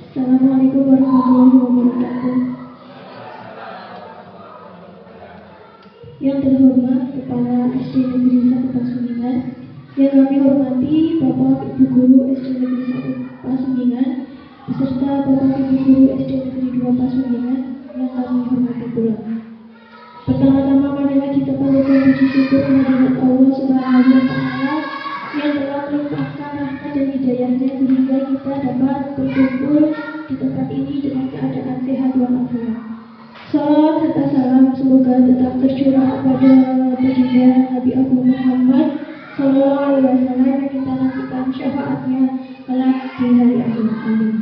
Assalamualaikum warahmatullahi wabarakatuh. Yang terhormat Kepala SD Negeri 1 Pasuruan, yang kami hormati Bapak Ibu Guru SD Negeri 1 Pasuruan, beserta Bapak Ibu Guru SD Negeri 2 Pasuruan, yang kami hormati pula. Pertama-tama marilah kita panjatkan puji syukur kehadirat Allah Subhanahu wa Ta'ala yang telah melimpahkan rahmat dan hidayahnya sehingga kita dapat berkumpul di tempat ini dengan keadaan sehat walafiat. Salawat serta salam semoga tetap tercurah pada baginda Nabi Agung Muhammad Sallallahu Alaihi Wasallam yang kita nantikan syafaatnya kelak di hari akhir. Amin.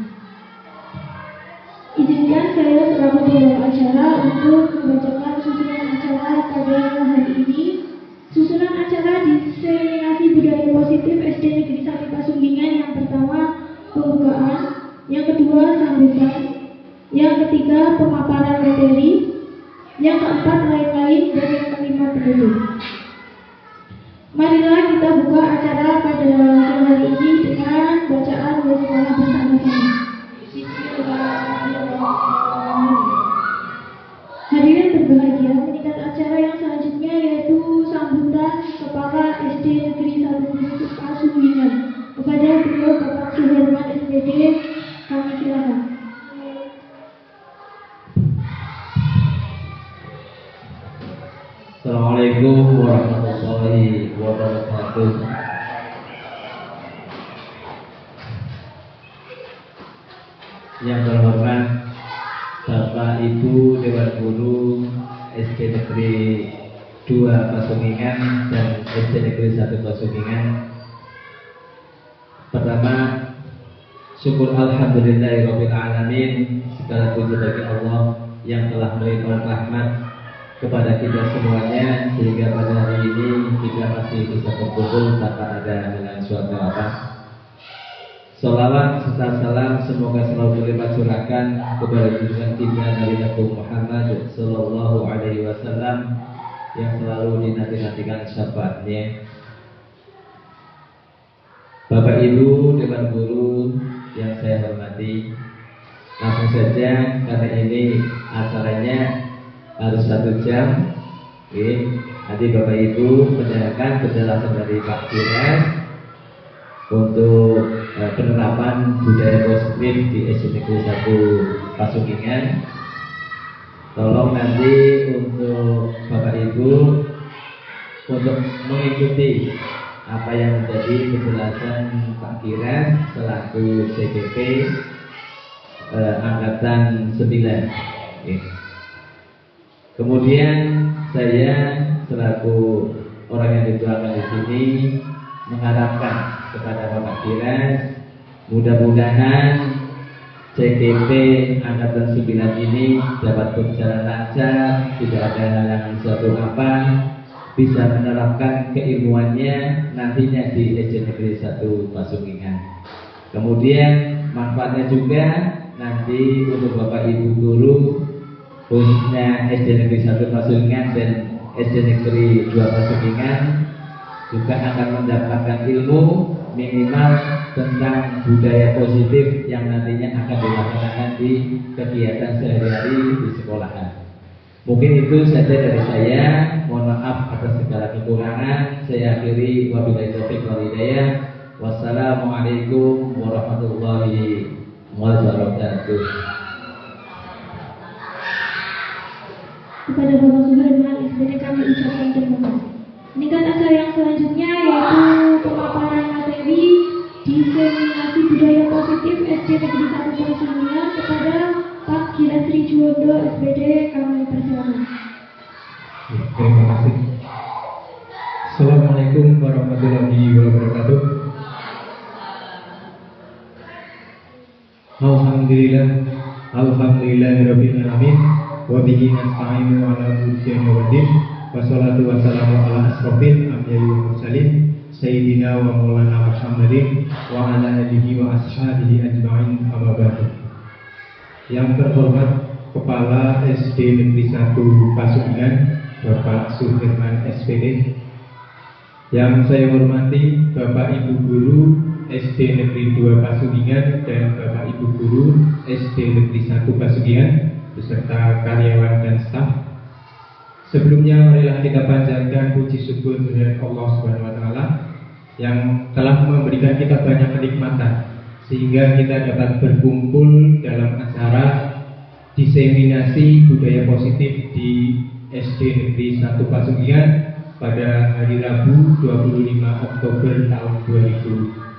Izinkan saya selaku pembawa acara untuk membacakan susunan acara pada hari ini. Susunan acara diseminasi budaya positif SD Negeri 1 Pasuruan. Yang pertama pembukaan, yang kedua sambutan, yang ketiga pemaparan materi, yang keempat lain-lain, dan yang kelima penutup. Marilah kita buka acara pada siang hari ini dengan bacaan basmalah bersama-sama. Hadirin berbahagia, meningkat acara yang selanjutnya yaitu sambutan Kepala SD Negeri 1 Pasuruan. Kepada beliau Bapak Suherman SPD, kami silakan. Assalamualaikum warahmatullahi wabarakatuh. Yang terhormat Bapak Ibu Dewan Guru SD Negeri 2 Pasuruan dan SD Negeri 1 Pasuruan. Pertama, syukur alhamdulillahirabbil alamin, segala puji bagi Allah yang telah memberikan rahmat kepada kita semuanya sehingga pada hari ini kita masih bisa berkumpul tanpa ada dengan suatu apa. Salawat serta salam semoga selalu berlimpah curahkan kepada junjungan kita Nabi Muhammad Sallallahu Alaihi Wasallam yang selalu dinanti-nantikan syafaatnya. Bapak Ibu Dewan Guru yang saya hormati, langsung saja karena ini acaranya harus 1 jam. Oke, nanti Bapak Ibu mendengarkan penjelasan dari Pak Dinas untuk penerapan budaya positif di SD Negeri 1 Pasuruan. Tolong nanti untuk Bapak Ibu untuk mengikuti apa yang menjadi penjelasan Pak Kiran selaku CGP Angkatan 9. Oke. Kemudian saya selaku orang yang dituakan di sini mengharapkan kepada Bapak Dinas, mudah-mudahan CGP Angkatan 9 ini dapat berjalan lancar, tidak ada halangan suatu apa, bisa menerapkan keilmuannya nantinya di SD Negeri 1 Pasuruan. Kemudian manfaatnya juga nanti untuk Bapak Ibu Guru khususnya SD Negeri 1 Pasuruan dan SD Negeri 2 Pasuruan juga akan mendapatkan ilmu minimal tentang budaya positif yang nantinya akan dilaksanakan di kegiatan sehari-hari di sekolahan. Mungkin itu saja dari saya. Mohon maaf atas segala kekurangan. Saya akhiri wabillahi taufiq wal hidayah. Wassalamualaikum warahmatullahi wabarakatuh. Kepada Bapak Suherman SPD kami ucapkan terima kasih. Meningkat acara yang selanjutnya yaitu pemaparan materi diseminasi budaya positif SD Negeri 1 Pasuruan. Kepada Pak Gilang Trijuwondo SPD kami persilakan. Terima kasih. Assalamualaikum warahmatullahi wabarakatuh. Alhamdulillahirabbil alamin wa bihi nasta'inu ala umuri waddin wassalatu wassalamu ala asrofil anbiya'i wal mursalin sayyidina wa maulana Muhammadin wa ala alihi wa ashabihi ajma'in amma ba'du. Yang terhormat Kepala SD Negeri 1 Pasuruan Bapak Suherman SPD, Yang saya hormati Bapak Ibu Guru SD Negeri 2 Pasugingan dan Bapak Ibu Guru SD Negeri 1 Pasugingan beserta karyawan dan staf. Sebelumnya marilah kita panjatkan puji syukur kehadirat Allah Subhanahu wa taala yang telah memberikan kita banyak kenikmatan sehingga kita dapat berkumpul dalam acara diseminasi budaya positif di SD Negeri 1 Pasugian pada hari Rabu 25 Oktober tahun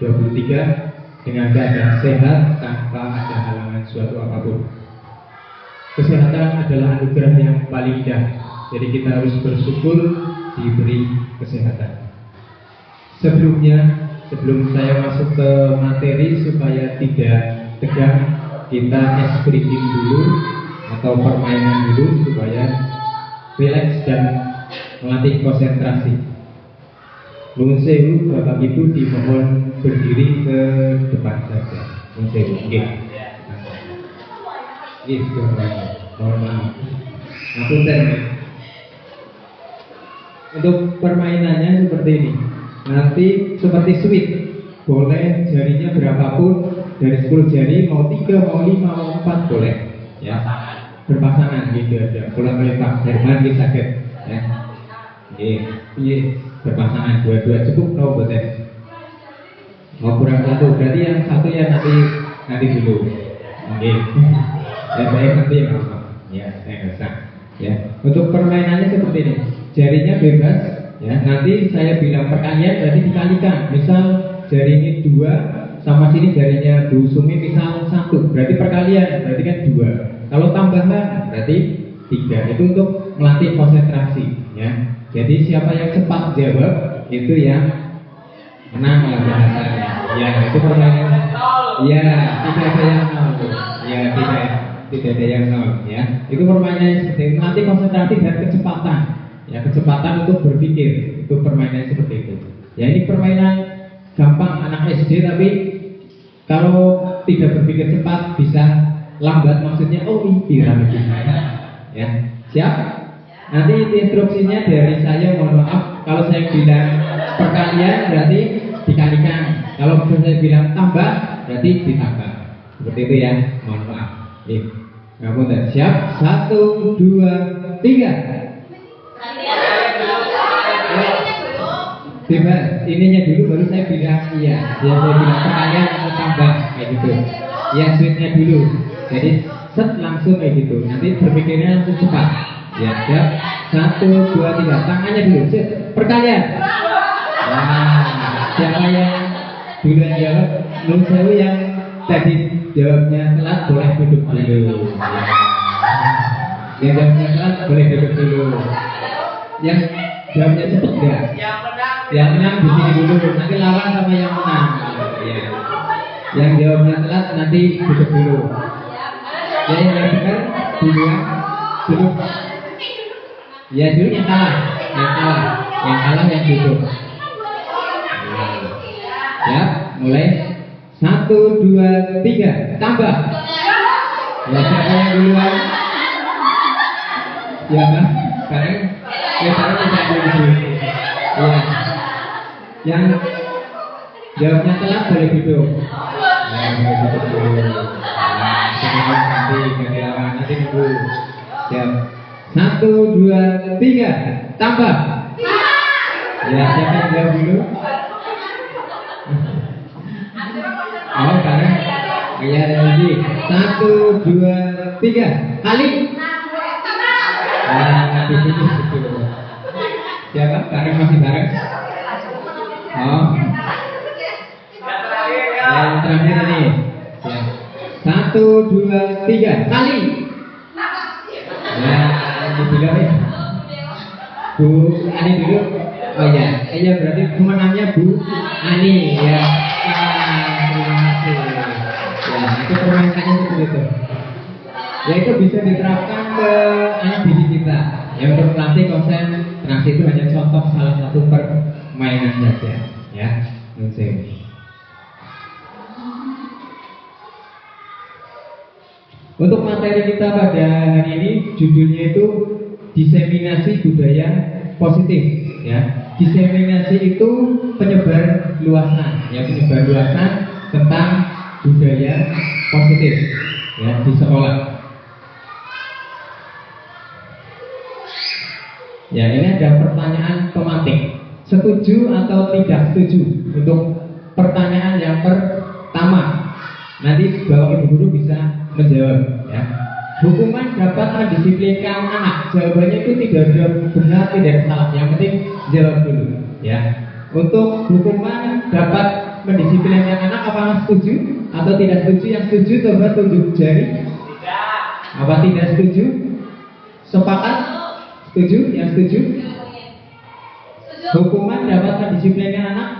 2023 dengan keadaan sehat tanpa ada halangan suatu apapun. Kesehatan adalah anugerah yang paling indah, jadi kita harus bersyukur diberi kesehatan. Sebelum saya masuk ke materi supaya tidak tegang, kita eskripin dulu atau permainan dulu supaya rileks dan melatih konsentrasi. Nuwun sewu Bapak Ibu dimohon berdiri ke depan saja. Nuwun sewu. Nggih. Nggih, mohon maaf. Ngapunten. Untuk permainannya seperti ini. Nanti seperti sweet. Boleh jarinya berapapun, dari 10 jari mau 3, mau 5, mau 4 boleh. Ya. Berpasangan gitu aja. Pulang melepak Herman kita sakit ya. Iya, berpasangan dua-dua cukup no boten. Mau kurang satu, berarti yang satu ya nanti dulu. Oke. Ya saya nanti yang apa? Ya saya nggak. Ya. Untuk permainannya seperti ini. Jarinya bebas. Ya. Nanti saya bilang perkalian berarti dikalikan. Misal jari ini 2 sama sini jarinya Bu Sumi misal 1, berarti perkalian, berarti kan 2. Kalau tambahan berarti 3. Itu untuk melatih konsentrasi. Ya. Jadi siapa yang cepat jawab itu yang menang lah bahasanya. Ya itu permainan. Ya tidak ada yang nol. Ya tidak ada yang nol. Ya itu permainan seperti itu. Melatih konsentrasi dan kecepatan. Ya kecepatan untuk berpikir. Itu permainan seperti itu. Ya ini permainan gampang anak SD tapi kalau tidak berpikir cepat bisa lambat, maksudnya oh ini ya siap. Nanti instruksinya dari saya, mohon maaf kalau saya bilang perkalian berarti dikalikan, kalau saya bilang tambah berarti ditambah, seperti itu ya, mohon maaf. Kamu udah siap? 1, 2, 3. Bebas, ininya dulu baru saya bilang iya. Ya saya bilang perkalian atau tambah kayak gitu. Ya switchnya dulu. Jadi set langsung kayak gitu. Nanti berpikirnya langsung cepat. Ya siap. 1, 2, 3. Tangannya dulu. Set. Perkalian. Nah, siapa yang duluan jawab? Belum saya yang tadi jawabnya telat boleh duduk dulu. Yang jawabnya telat boleh duduk dulu. Yang jawabnya cepat enggak? Yang menang di sini dulu. Nanti lawan sama yang menang. Ya. Yang jawabnya telat nanti duduk dulu. Ya yang benar duluan duduk. Ya dulu yang kalah, yang duduk. Ya, mulai 1, 2, 3, tambah. Ya siapa yang duluan? Ya kan? Sekarang tidak dulu. Ya, yang jawabnya telat boleh duduk. Ya, boleh duduk dulu. Nanti nunggu. Siap. 1, 2, 3, tambah. Ya, siapa yang jawab dulu? Oh, sekarang ya lagi. 1, 2, 3, kali. Nah, di sini situ. Siapa? Sekarang masih bareng. Oh. Yang terakhir ini. Ya. 1, 2, 3, kali. Ya, dibilang ya. Bu Ani dulu. Oh ya, berarti pemenangnya Bu Ani ya. Terima kasih. Ya, itu permainannya seperti itu. Ya itu bisa diterapkan ke anak didik kita. Yang untuk melatih konsentrasi itu hanya contoh salah satu permainan saja. Ya, menurut. Untuk materi kita pada hari ini judulnya itu diseminasi budaya positif, ya. Diseminasi itu penyebar luasan, ya, penyebar luasan tentang budaya positif, ya, di sekolah. Ya, ini ada pertanyaan pemantik. Setuju atau tidak setuju untuk pertanyaan yang pertama. Nanti Bapak Ibu guru bisa menjawab, ya. Hukuman dapat mendisiplinkan anak. Jawabannya itu tidak ada benar, tidak ada salah. Yang penting jawab dulu, ya. Untuk hukuman dapat mendisiplinkan anak, apakah setuju atau tidak setuju? Yang setuju coba tunjuk jari. Tidak. Apa tidak setuju? Sepakat? Setuju? Yang setuju? Hukuman dapat mendisiplinkan anak?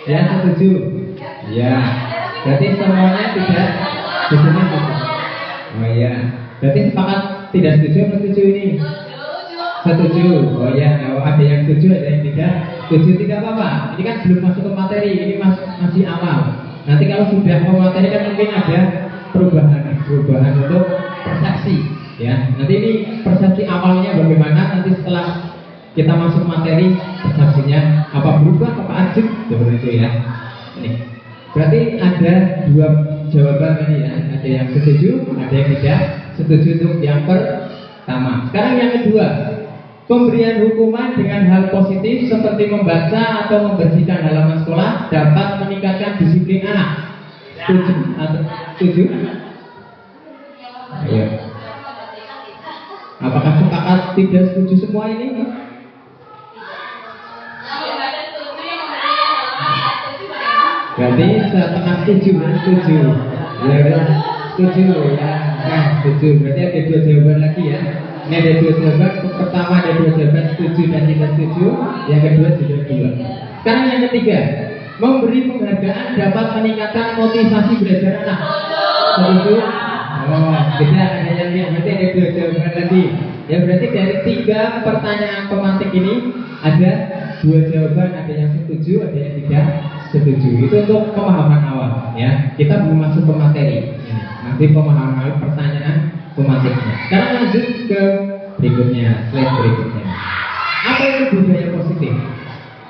Ya, setuju. Ya. Berarti semuanya tidak setuju. Oh iya. Berarti sepakat tidak setuju atau setuju ini? Setuju. Oh iya. Kalau ada yang setuju, ada yang tidak setuju, tidak apa-apa. Ini kan belum masuk ke materi. Ini masih awal. Nanti kalau sudah ke materi kan mungkin ada perubahan untuk persepsi. Ya. Nanti ini persepsi awalnya bagaimana. Nanti setelah kita masuk materi, persepsinya apa berubah, apa aja, seperti itu, ya. Ini. Berarti ada dua jawaban ini, ya. Ada yang setuju, ada yang tidak setuju untuk yang pertama. Sekarang yang kedua, pemberian hukuman dengan hal positif seperti membaca atau membersihkan halaman sekolah dapat meningkatkan disiplin anak. Setuju atau setuju? Ayo. Apakah sepakat tidak setuju semua ini? Berarti setengah setuju, setuju. Ya, setuju, ya. Nah, setuju. Berarti ada dua jawaban lagi, ya. Ini ada dua jawaban. Pertama ada dua jawaban setuju dan tidak setuju. Yang kedua sudah dua. Sekarang yang ketiga, memberi penghargaan dapat meningkatkan motivasi belajar anak. Setuju? Oh, tidak ada yang ini. Berarti ada dua jawaban lagi. Ya, berarti dari tiga pertanyaan pemantik ini ada dua jawaban, ada yang setuju, ada yang tidak setuju. Itu untuk pemahaman awal, ya. Kita belum masuk ke materi. Ini nanti pemahaman awal pertanyaan pemantiknya. Sekarang lanjut ke berikutnya, slide berikutnya. Apa itu budaya positif?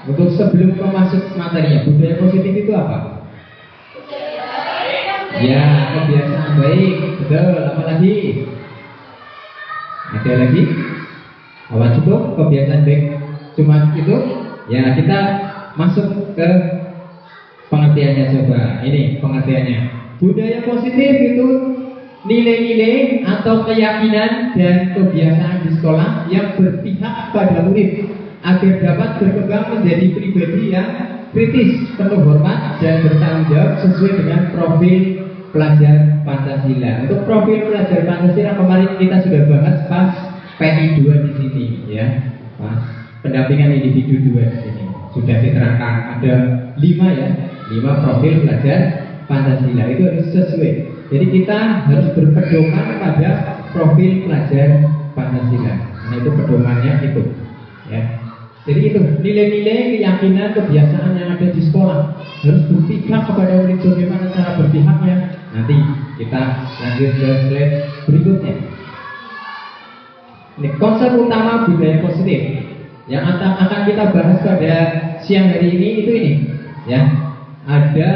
Untuk sebelum masuk materinya, budaya positif itu apa? Ya, kebiasaan baik. Betul. Apa lagi? Ada lagi? Apa cukup? Kebiasaan baik cuma itu? Ya, kita masuk ke pengertiannya coba. Ini pengertiannya. Budaya positif itu nilai-nilai atau keyakinan dan kebiasaan di sekolah yang berpihak pada murid agar dapat berkembang menjadi pribadi yang kritis, penuh hormat dan bertanggung jawab sesuai dengan profil pelajar Pancasila. Untuk profil pelajar Pancasila kemarin kita sudah bahas pas PI 2 di sini, ya. Pas pendampingan individu 2 di sini sudah diterangkan ada 5, ya. 5 profil pelajar Pancasila itu harus sesuai. Jadi kita harus berpedoman pada profil pelajar Pancasila. Nah, itu pedomannya itu, ya. Jadi itu nilai-nilai, keyakinan, kebiasaan yang ada di sekolah harus berpihak kepada murid. Bagaimana cara berpihaknya? Nanti kita lanjut ke slide berikutnya. Ini konsep utama budaya positif yang akan kita bahas pada siang hari ini itu ini, ya. Ada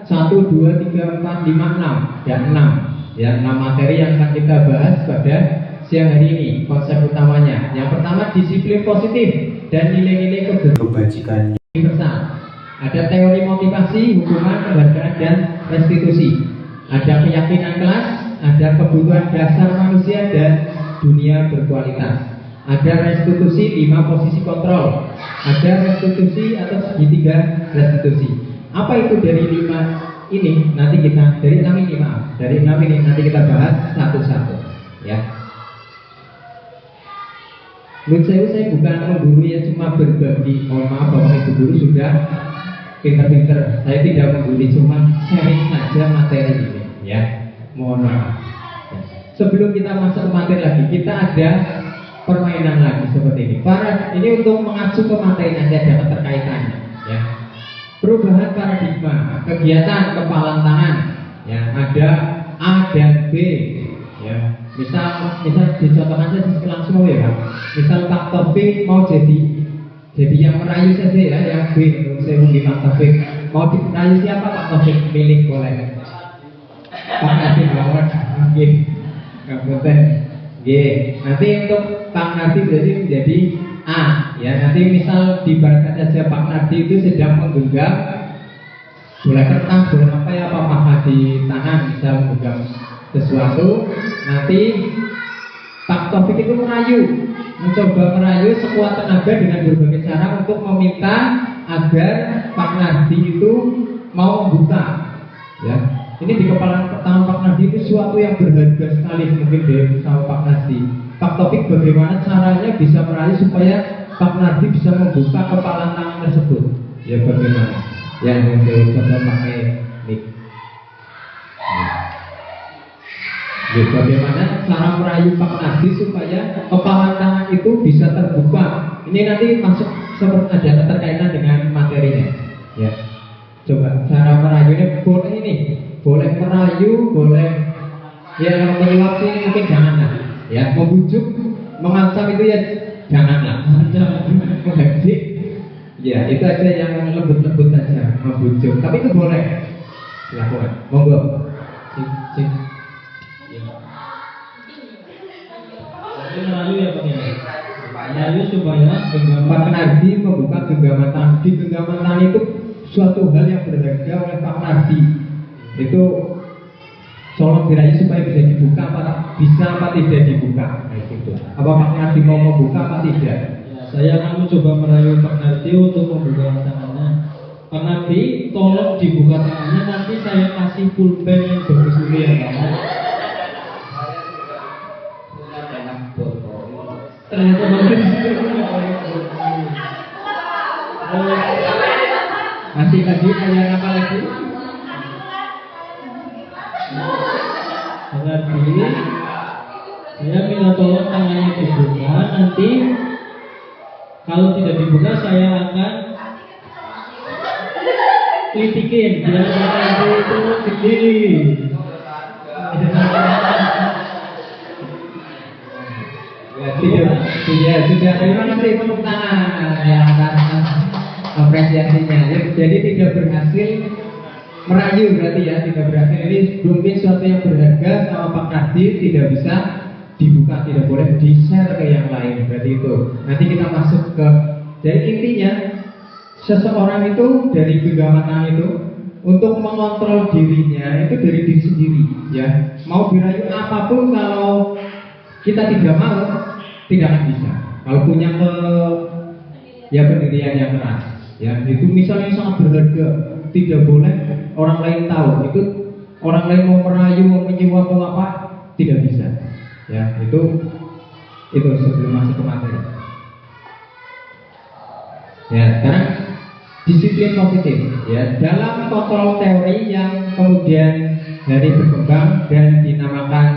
1, 2, 3, 4, 5, 6, ya 6, ya 6 materi yang akan kita bahas pada siang hari ini. Konsep utamanya, yang pertama disiplin positif dan nilai-nilai kebajikan universal. Ada teori motivasi, hukuman, penghargaan dan restitusi. Ada keyakinan kelas, ada kebutuhan dasar manusia dan dunia berkualitas. Ada restitusi 5 posisi kontrol. Ada restitusi atau segitiga restitusi. Apa itu dari 5 ini? Nanti kita dari 6 ini, maaf. Dari 6 ini nanti kita bahas satu-satu, ya. Menurut saya bukan menggurui, ya, cuma berbagi. Mohon maaf Bapak Ibu guru sudah pinter-pinter. Saya tidak menggurui, cuma sharing saja materi ini, ya. Mohon maaf. Sebelum kita masuk ke materi lagi, kita ada permainan lagi seperti ini. Ini untuk mengacu ke materi nanti ada keterkaitannya, ya. Perubahan paradigma, kegiatan kepalan tangan, ya. Ada A dan B, ya. Misal dicontohkan saja langsung, ya Pak. Misal Pak Taufik mau jadi Jadi yang merayu saja ya, yang B, saya undi Pak Taufik. Mau dirayu siapa Pak Taufik? Milik boleh. Pak Nadim lawan, oke, kabupaten. Nanti untuk Pak Nardi berarti menjadi A, ya. Nanti misal dibaca saja Pak Nardi itu sedang menggenggam, boleh kertas, boleh apa ya, apa di tangan, misal menggenggam sesuatu. Nanti Pak Taufik itu mencoba merayu sekuat tenaga dengan berbagai cara untuk meminta agar Pak Nardi itu mau membuka, ya. Ini di kepala pertama Pak Nardi itu suatu yang berharga sekali mungkin dari bersama Pak Nardi. Pak Taufik bagaimana caranya bisa merayu supaya Pak Nardi bisa membuka kepala tangan tersebut? Ya bagaimana? Yang coba pakai mic. Ya, bagaimana cara merayu Pak Nardi supaya kepala tangan itu bisa terbuka? Ini nanti masuk seperti ada keterkaitan dengan materinya. Ya, coba cara merayunya boleh ini. Boleh merayu, boleh ya kalau menyuap sih mungkin janganlah, ya membujuk, mengancam itu ya janganlah, menghasik, ya itu aja yang lembut-lembut saja, membujuk, tapi itu boleh dilakukan, monggo. Cik. Jadi merayu ya Pak ya, merayu supaya Pak Nardi membuka genggaman tangan. Di genggaman tangan itu suatu hal yang berharga oleh Pak Nardi. Itu tolong dirayu supaya bisa dibuka apa tidak dibuka. Nah, gitu. Apa Pak Nardi mau membuka apa tidak? ya, saya akan mencoba merayu Pak Nardi untuk membuka tangannya. Pak Nardi, tolong dibuka tangannya, nanti saya kasih pulpen yang bagus dulu ya Pak. Ternyata bagus. Masih lagi kalian apa lagi? Berarti saya minta tolong tangannya dibuka. Nanti kalau tidak dibuka saya akan kritikin biar tangan itu sendiri. Ya, sudah. Terima kasih tepuk tangan ya atas apresiasinya. Jadi tidak berhasil merayu berarti ya, tidak berhasil. Ini mungkin sesuatu yang berharga sama Pak Nardi tidak bisa dibuka, tidak boleh di-share ke yang lain. Berarti itu. Nanti kita masuk ke, jadi intinya seseorang itu dari genggaman tangan itu untuk mengontrol dirinya itu dari diri sendiri, ya. Mau dirayu apapun kalau kita tidak mau, tidak akan bisa. Kalau punya pendirian yang keras, ya itu misalnya sangat berharga, tidak boleh orang lain tahu. Itu orang lain mau merayu, mau menyuap, mau apa, tidak bisa. Ya itu sebelum masuk ke materi. Ya sekarang disiplin positif. Ya dalam kontrol teori yang kemudian dari berkembang dan dinamakan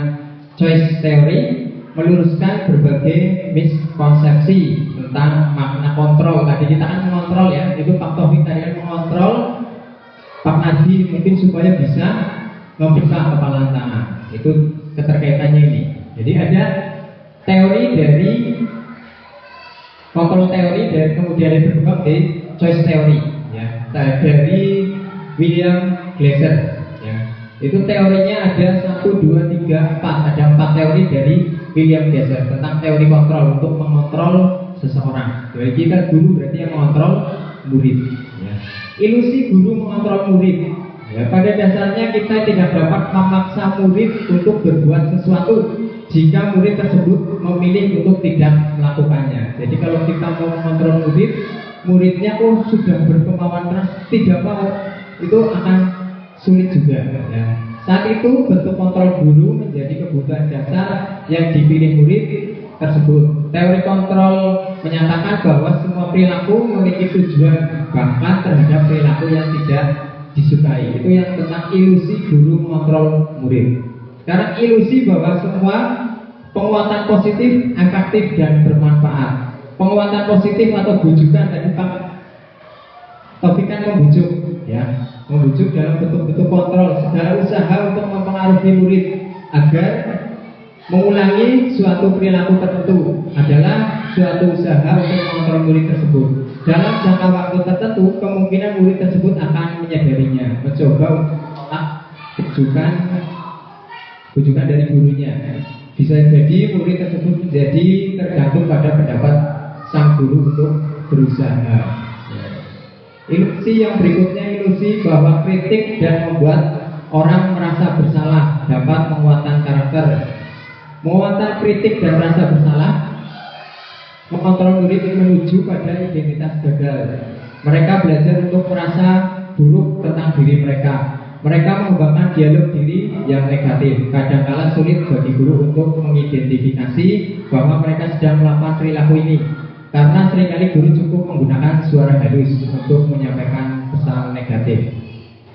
choice theory, meluruskan berbagai miskonsepsi tentang makna kontrol. Tadi kita kan mengontrol ya, itu Pak Taufik tadi kan mengontrol Pak Nardi mungkin supaya bisa membuka kepala tangan. Itu keterkaitannya ini. Jadi ada teori dari kontrol teori dan kemudian berkembang di choice theory. Ya, dari William Glasser. Ya, itu teorinya ada 1, 2, 3, 4. Ada 4 teori dari William Glasser tentang teori kontrol untuk mengontrol seseorang. Jadi kita guru berarti yang mengontrol murid. Ya. Ilusi guru mengontrol murid. Ya, pada dasarnya kita tidak dapat memaksa murid untuk berbuat sesuatu jika murid tersebut memilih untuk tidak melakukannya. Jadi kalau kita mau mengontrol murid, muridnya sudah berkemauan keras tidak mau, itu akan sulit juga. Ya. Saat itu bentuk kontrol guru menjadi kebutuhan dasar yang dipilih murid tersebut. Teori kontrol menyatakan bahwa semua perilaku memiliki tujuan, bahkan terhadap perilaku yang tidak disukai. Itu yang tentang ilusi guru mengontrol murid. Sekarang ilusi bahwa semua penguatan positif, efektif dan bermanfaat. Penguatan positif atau bujukan tadi Pak Taufik kan membujuk, ya, membujuk dalam bentuk-bentuk kontrol, segala usaha untuk mempengaruhi murid agar mengulangi suatu perilaku tertentu adalah suatu usaha untuk mengontrol murid tersebut. Dalam jangka waktu tertentu, kemungkinan murid tersebut akan menyadarinya, mencoba bujukan dari gurunya. Bisa jadi murid tersebut menjadi tergantung pada pendapat sang guru untuk berusaha. Ilusi yang berikutnya, ilusi bahwa kritik dan membuat orang merasa bersalah dapat menguatkan karakter. Menguatkan kritik dan merasa bersalah mengontrol murid menuju pada identitas gagal. Mereka belajar untuk merasa buruk tentang diri mereka. Mereka mengembangkan dialog diri yang negatif. Kadang-kala sulit bagi guru untuk mengidentifikasi bahwa mereka sedang melakukan perilaku ini, karena seringkali guru cukup menggunakan suara halus untuk menyampaikan pesan negatif.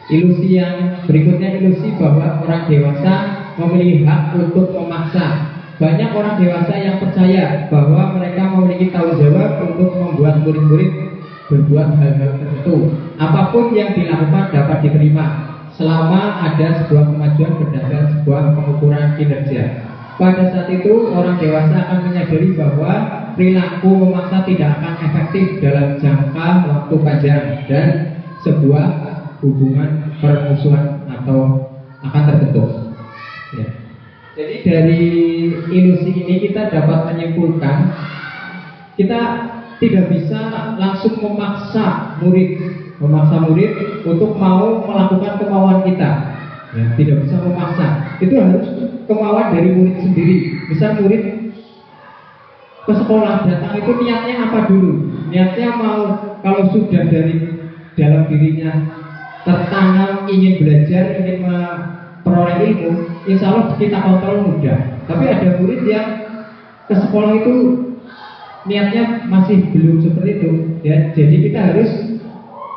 Ilusi yang berikutnya, ilusi bahwa orang dewasa memiliki hak untuk memaksa. Banyak orang dewasa yang percaya bahwa mereka memiliki tanggung jawab untuk membuat murid-murid berbuat hal-hal tertentu. Apapun yang dilakukan dapat diterima selama ada sebuah kemajuan berdasarkan sebuah pengukuran kinerja. Pada saat itu orang dewasa akan menyadari bahwa perilaku memaksa tidak akan efektif dalam jangka waktu panjang dan sebuah hubungan permusuhan atau akan terbentuk. Ya. Jadi dari ilusi ini kita dapat menyimpulkan kita tidak bisa langsung memaksa murid untuk mau melakukan kemauan kita. Ya, tidak bisa memaksa. Itu harus kemauan dari murid sendiri. Misal murid ke sekolah datang itu niatnya apa dulu? Niatnya mau, kalau sudah dari dalam dirinya tertanam ingin belajar, ingin memperoleh ilmu, insya Allah kita kontrol mudah. Tapi ada murid yang ke sekolah itu niatnya masih belum seperti itu, ya. Jadi kita harus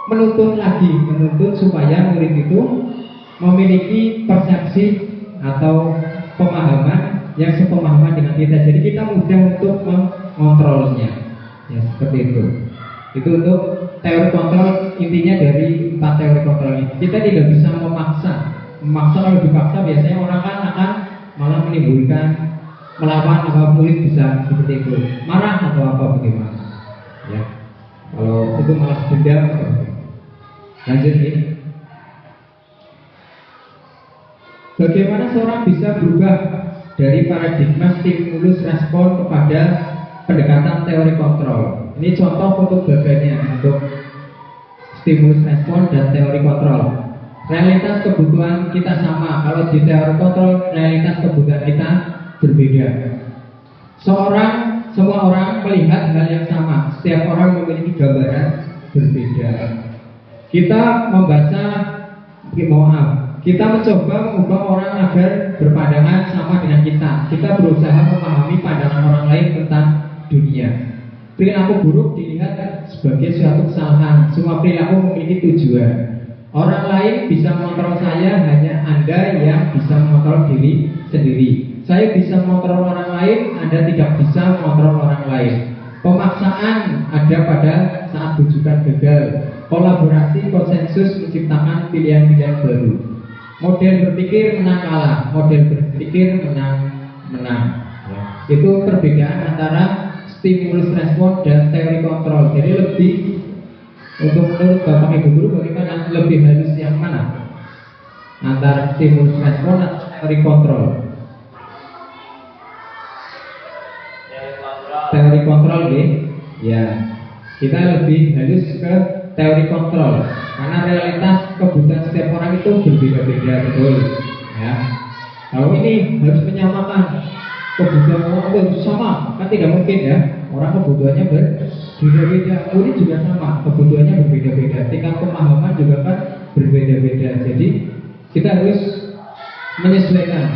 menuntun supaya murid itu memiliki persepsi atau pemahaman yang sepemahaman dengan kita. Jadi kita mudah untuk mengontrolnya, ya, seperti itu. Itu untuk teori kontrol. Intinya dari 4 teori kontrol ini, kita tidak bisa memaksa. Kalau dipaksa biasanya orang kan akan malah menimbulkan melawan apa, murid bisa seperti itu, marah atau apa, bagaimana, ya. Kalau itu malah dendam. Lanjut nih. Bagaimana seorang bisa berubah dari paradigma stimulus respon kepada pendekatan teori kontrol? Ini contoh fotografinya untuk stimulus respon dan teori kontrol. Realitas kebutuhan kita sama. Kalau di teori kontrol, realitas kebutuhan kita berbeda. Semua orang melihat hal yang sama. Setiap orang memiliki gambaran berbeda. Kita kita mencoba mengubah orang agar berpandangan sama dengan kita. Kita berusaha memahami pandangan orang lain tentang dunia. Perilaku buruk dilihat sebagai suatu kesalahan. Semua perilaku memiliki tujuan. Orang lain bisa mengontrol saya, hanya Anda yang bisa mengontrol diri sendiri. Saya bisa mengontrol orang lain, Anda tidak bisa mengontrol orang lain. Pemaksaan ada pada saat bujukan gagal. Kolaborasi, konsensus menciptakan pilihan-pilihan baru. Model berpikir menang kalah, model berpikir menang. Ya. Itu perbedaan antara stimulus respon dan teori kontrol. Jadi lebih, untuk menurut Bapak Ibu Guru, bagaimana lebih halus yang mana? Antara stimulus respon atau teori kontrol? Teori kontrol ya. Kita lebih halus ke teori kontrol, karena realitas kebutuhan setiap orang itu berbeda-beda, betul, ya. Kalau ini harus menyamakan kebutuhan orang itu sama, kan tidak mungkin, ya. Orang kebutuhannya berbeda-beda, ini juga sama, kebutuhannya berbeda-beda, tingkat pemahaman juga kan berbeda-beda. Jadi kita harus menyesuaikan,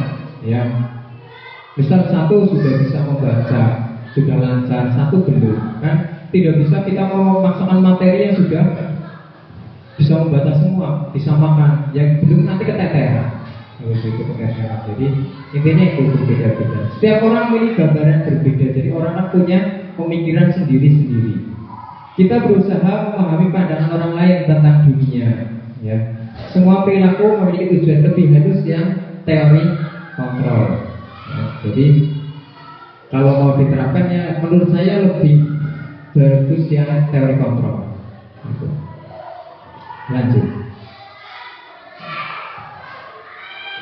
ya. Misal satu sudah bisa membaca, sudah lancar, satu belum, kan? Tidak bisa kita mau memaksakan materi yang sudah bisa membaca semua, disamakan. Yang belum nanti keteteran. Jadi intinya itu berbeda-beda. Setiap orang memiliki gambaran berbeda. Jadi orang kan punya pemikiran sendiri-sendiri. Kita berusaha memahami pandangan orang lain tentang dunia, ya. Semua perilaku memiliki tujuan lebih halus yang teori kontrol, ya. Jadi Kalau mau diterapkan ya menurut saya lebih bagus yang teori kontrol. Gitu. Lanjut.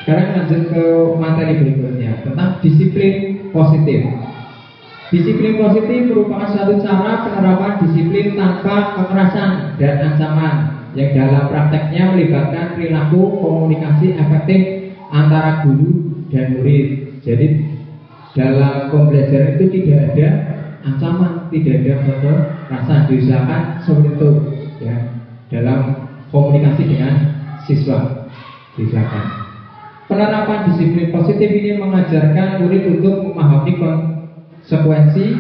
Sekarang lanjut ke materi berikutnya tentang disiplin positif. Disiplin positif merupakan suatu cara penerapan disiplin tanpa kekerasan dan ancaman yang dalam prakteknya melibatkan perilaku komunikasi efektif antara guru dan murid. Jadi dalam pembelajaran itu tidak ada ancaman, tidak ada kekerasan, diusahakan seperti itu ya, dalam komunikasi dengan siswa diusahakan. Penerapan disiplin positif ini mengajarkan murid untuk memahami konsekuensi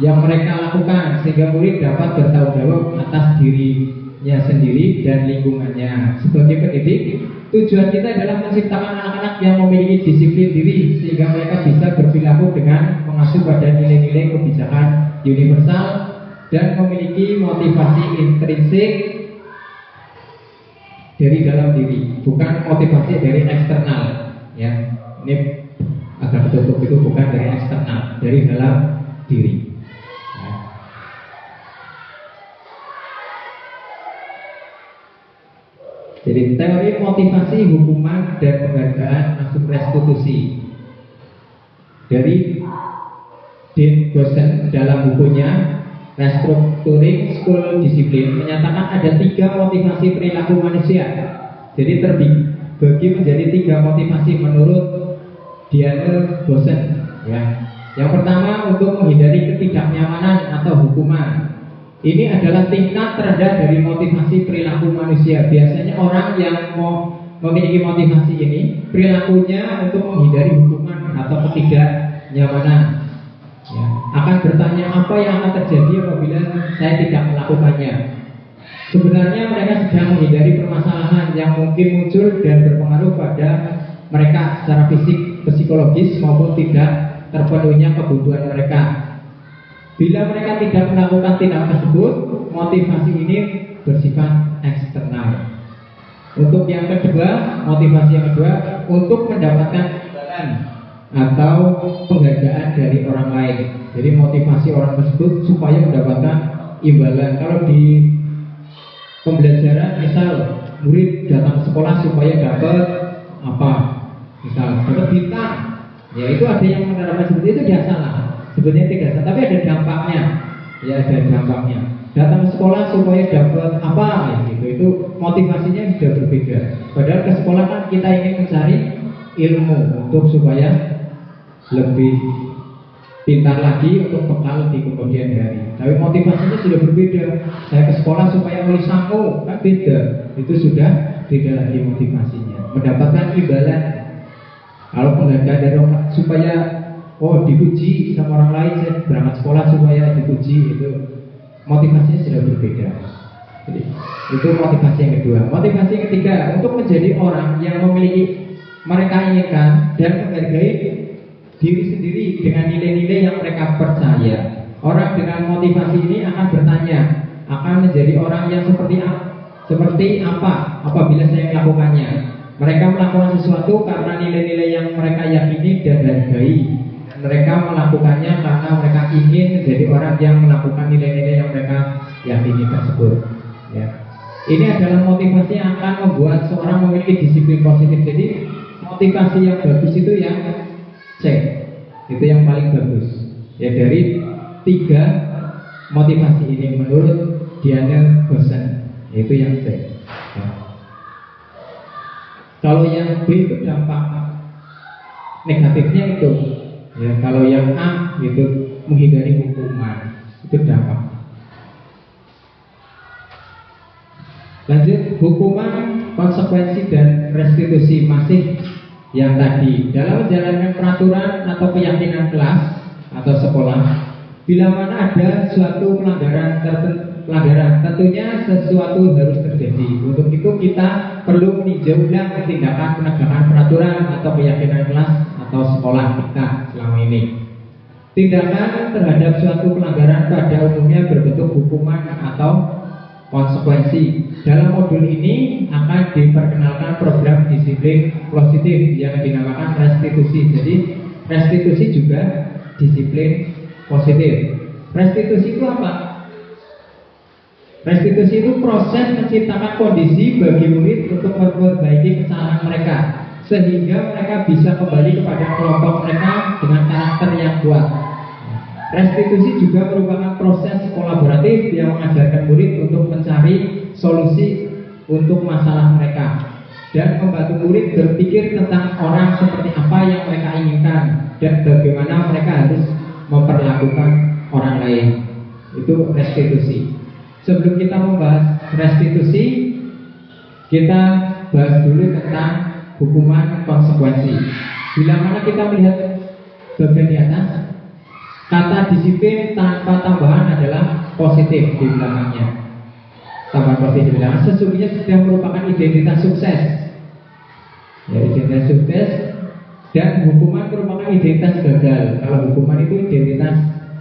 yang mereka lakukan sehingga murid dapat bertanggung jawab atas dirinya sendiri dan lingkungannya. Sebagai pendidik, tujuan kita adalah menciptakan anak-anak yang memiliki disiplin diri sehingga mereka bisa berperilaku dengan mengacu pada nilai-nilai kebijakan universal dan memiliki motivasi intrinsik dari dalam diri, bukan motivasi dari eksternal. Ya, ini agak tertutup, itu bukan dari eksternal, dari dalam diri. Ya. Jadi teori motivasi, hukuman, dan penghargaan masuk restitusi dari Dean Goosen dalam bukunya Restructuring School Discipline menyatakan ada 3 motivasi perilaku manusia. Jadi terbagi menjadi 3 motivasi menurut Dean Goosen. Ya. Yang pertama untuk menghindari ketidaknyamanan atau hukuman. Ini adalah tingkat terendah dari motivasi perilaku manusia. Biasanya orang yang memiliki motivasi ini perilakunya untuk menghindari hukuman atau ketidaknyamanan. Ya, akan bertanya apa yang akan terjadi apabila saya tidak melakukannya. Sebenarnya mereka sedang menghindari permasalahan yang mungkin muncul dan berpengaruh pada mereka secara fisik, psikologis maupun tidak terpenuhinya kebutuhan mereka. Bila mereka tidak melakukan tindakan tersebut, motivasi ini bersifat eksternal. Untuk yang kedua, motivasi yang kedua untuk mendapatkan imbalan atau penghargaan dari orang lain. Jadi motivasi orang tersebut supaya mendapatkan imbalan. Kalau di pembelajaran misal murid datang ke sekolah supaya dapat apa? Misal dapat bintang. Ya itu ada yang menerapkan seperti itu, dia salah. Sebenarnya tidak salah, tapi ada dampaknya. Ya ada dampaknya. Datang ke sekolah supaya dapat apa? Ya, gitu. Itu motivasinya sudah berbeda. Padahal ke sekolah kan kita ingin mencari ilmu untuk supaya lebih pintar lagi untuk bekal di kemudian hari. Tapi motivasinya sudah berbeda. Saya ke sekolah supaya nulis sangu, kan beda. Itu sudah beda lagi motivasinya. Mendapatkan imbalan. Kalau penghargaan dari orang supaya dipuji sama orang lain, saya berangkat sekolah supaya dipuji, itu motivasinya sudah berbeda. Jadi itu motivasi yang kedua. Motivasi yang ketiga untuk menjadi orang yang memiliki mereka inginkan dan menghargai diri sendiri dengan nilai-nilai yang mereka percaya. Orang dengan motivasi ini akan bertanya, akan menjadi orang yang seperti apa apabila saya melakukannya. Mereka melakukan sesuatu karena nilai-nilai yang mereka yakini dan hargai. Mereka melakukannya karena mereka ingin menjadi orang yang melakukan nilai-nilai yang mereka yakini tersebut. Ya. Ini adalah motivasi yang akan membuat seorang memiliki disiplin positif. Jadi motivasi yang bagus itu yang C, itu yang paling bagus. Ya dari 3 motivasi ini menurut Dean Goosen, yaitu yang C. Ya. Kalau yang B itu dampak negatifnya itu. Ya, kalau yang A itu menghindari hukuman, itu dampak. Lanjut, hukuman, konsekuensi dan restitusi masih yang tadi. Dalam menjalankan peraturan atau keyakinan kelas atau sekolah, bila mana ada suatu pelanggaran, tentunya sesuatu harus terjadi. Untuk itu kita perlu meninjau ulang tindakan penegakan peraturan atau keyakinan kelas atau sekolah kita selama ini. Tindakan terhadap suatu pelanggaran pada umumnya berbentuk hukuman atau konsekuensi. Dalam modul ini akan diperkenalkan program disiplin positif yang dinamakan restitusi. Jadi restitusi juga disiplin positif. Restitusi itu apa? Restitusi itu proses menciptakan kondisi bagi murid untuk memperbaiki kesalahan mereka, sehingga mereka bisa kembali kepada kelompok mereka dengan karakter yang kuat. Restitusi juga merupakan proses kolaboratif yang mengajarkan murid untuk mencari solusi untuk masalah mereka dan membantu murid berpikir tentang orang seperti apa yang mereka inginkan dan bagaimana mereka harus memperlakukan orang lain. Itu restitusi. Sebelum kita membahas restitusi, kita bahas dulu tentang hukuman konsekuensi. Bila mana kita melihat bagian di atas, kata disiplin tanpa tambahan adalah positif di belakangnya. Tambahan positif di belakang sesungguhnya sudah merupakan identitas sukses. Ya, identitas sukses. Dan hukuman merupakan identitas gagal. Kalau hukuman itu identitas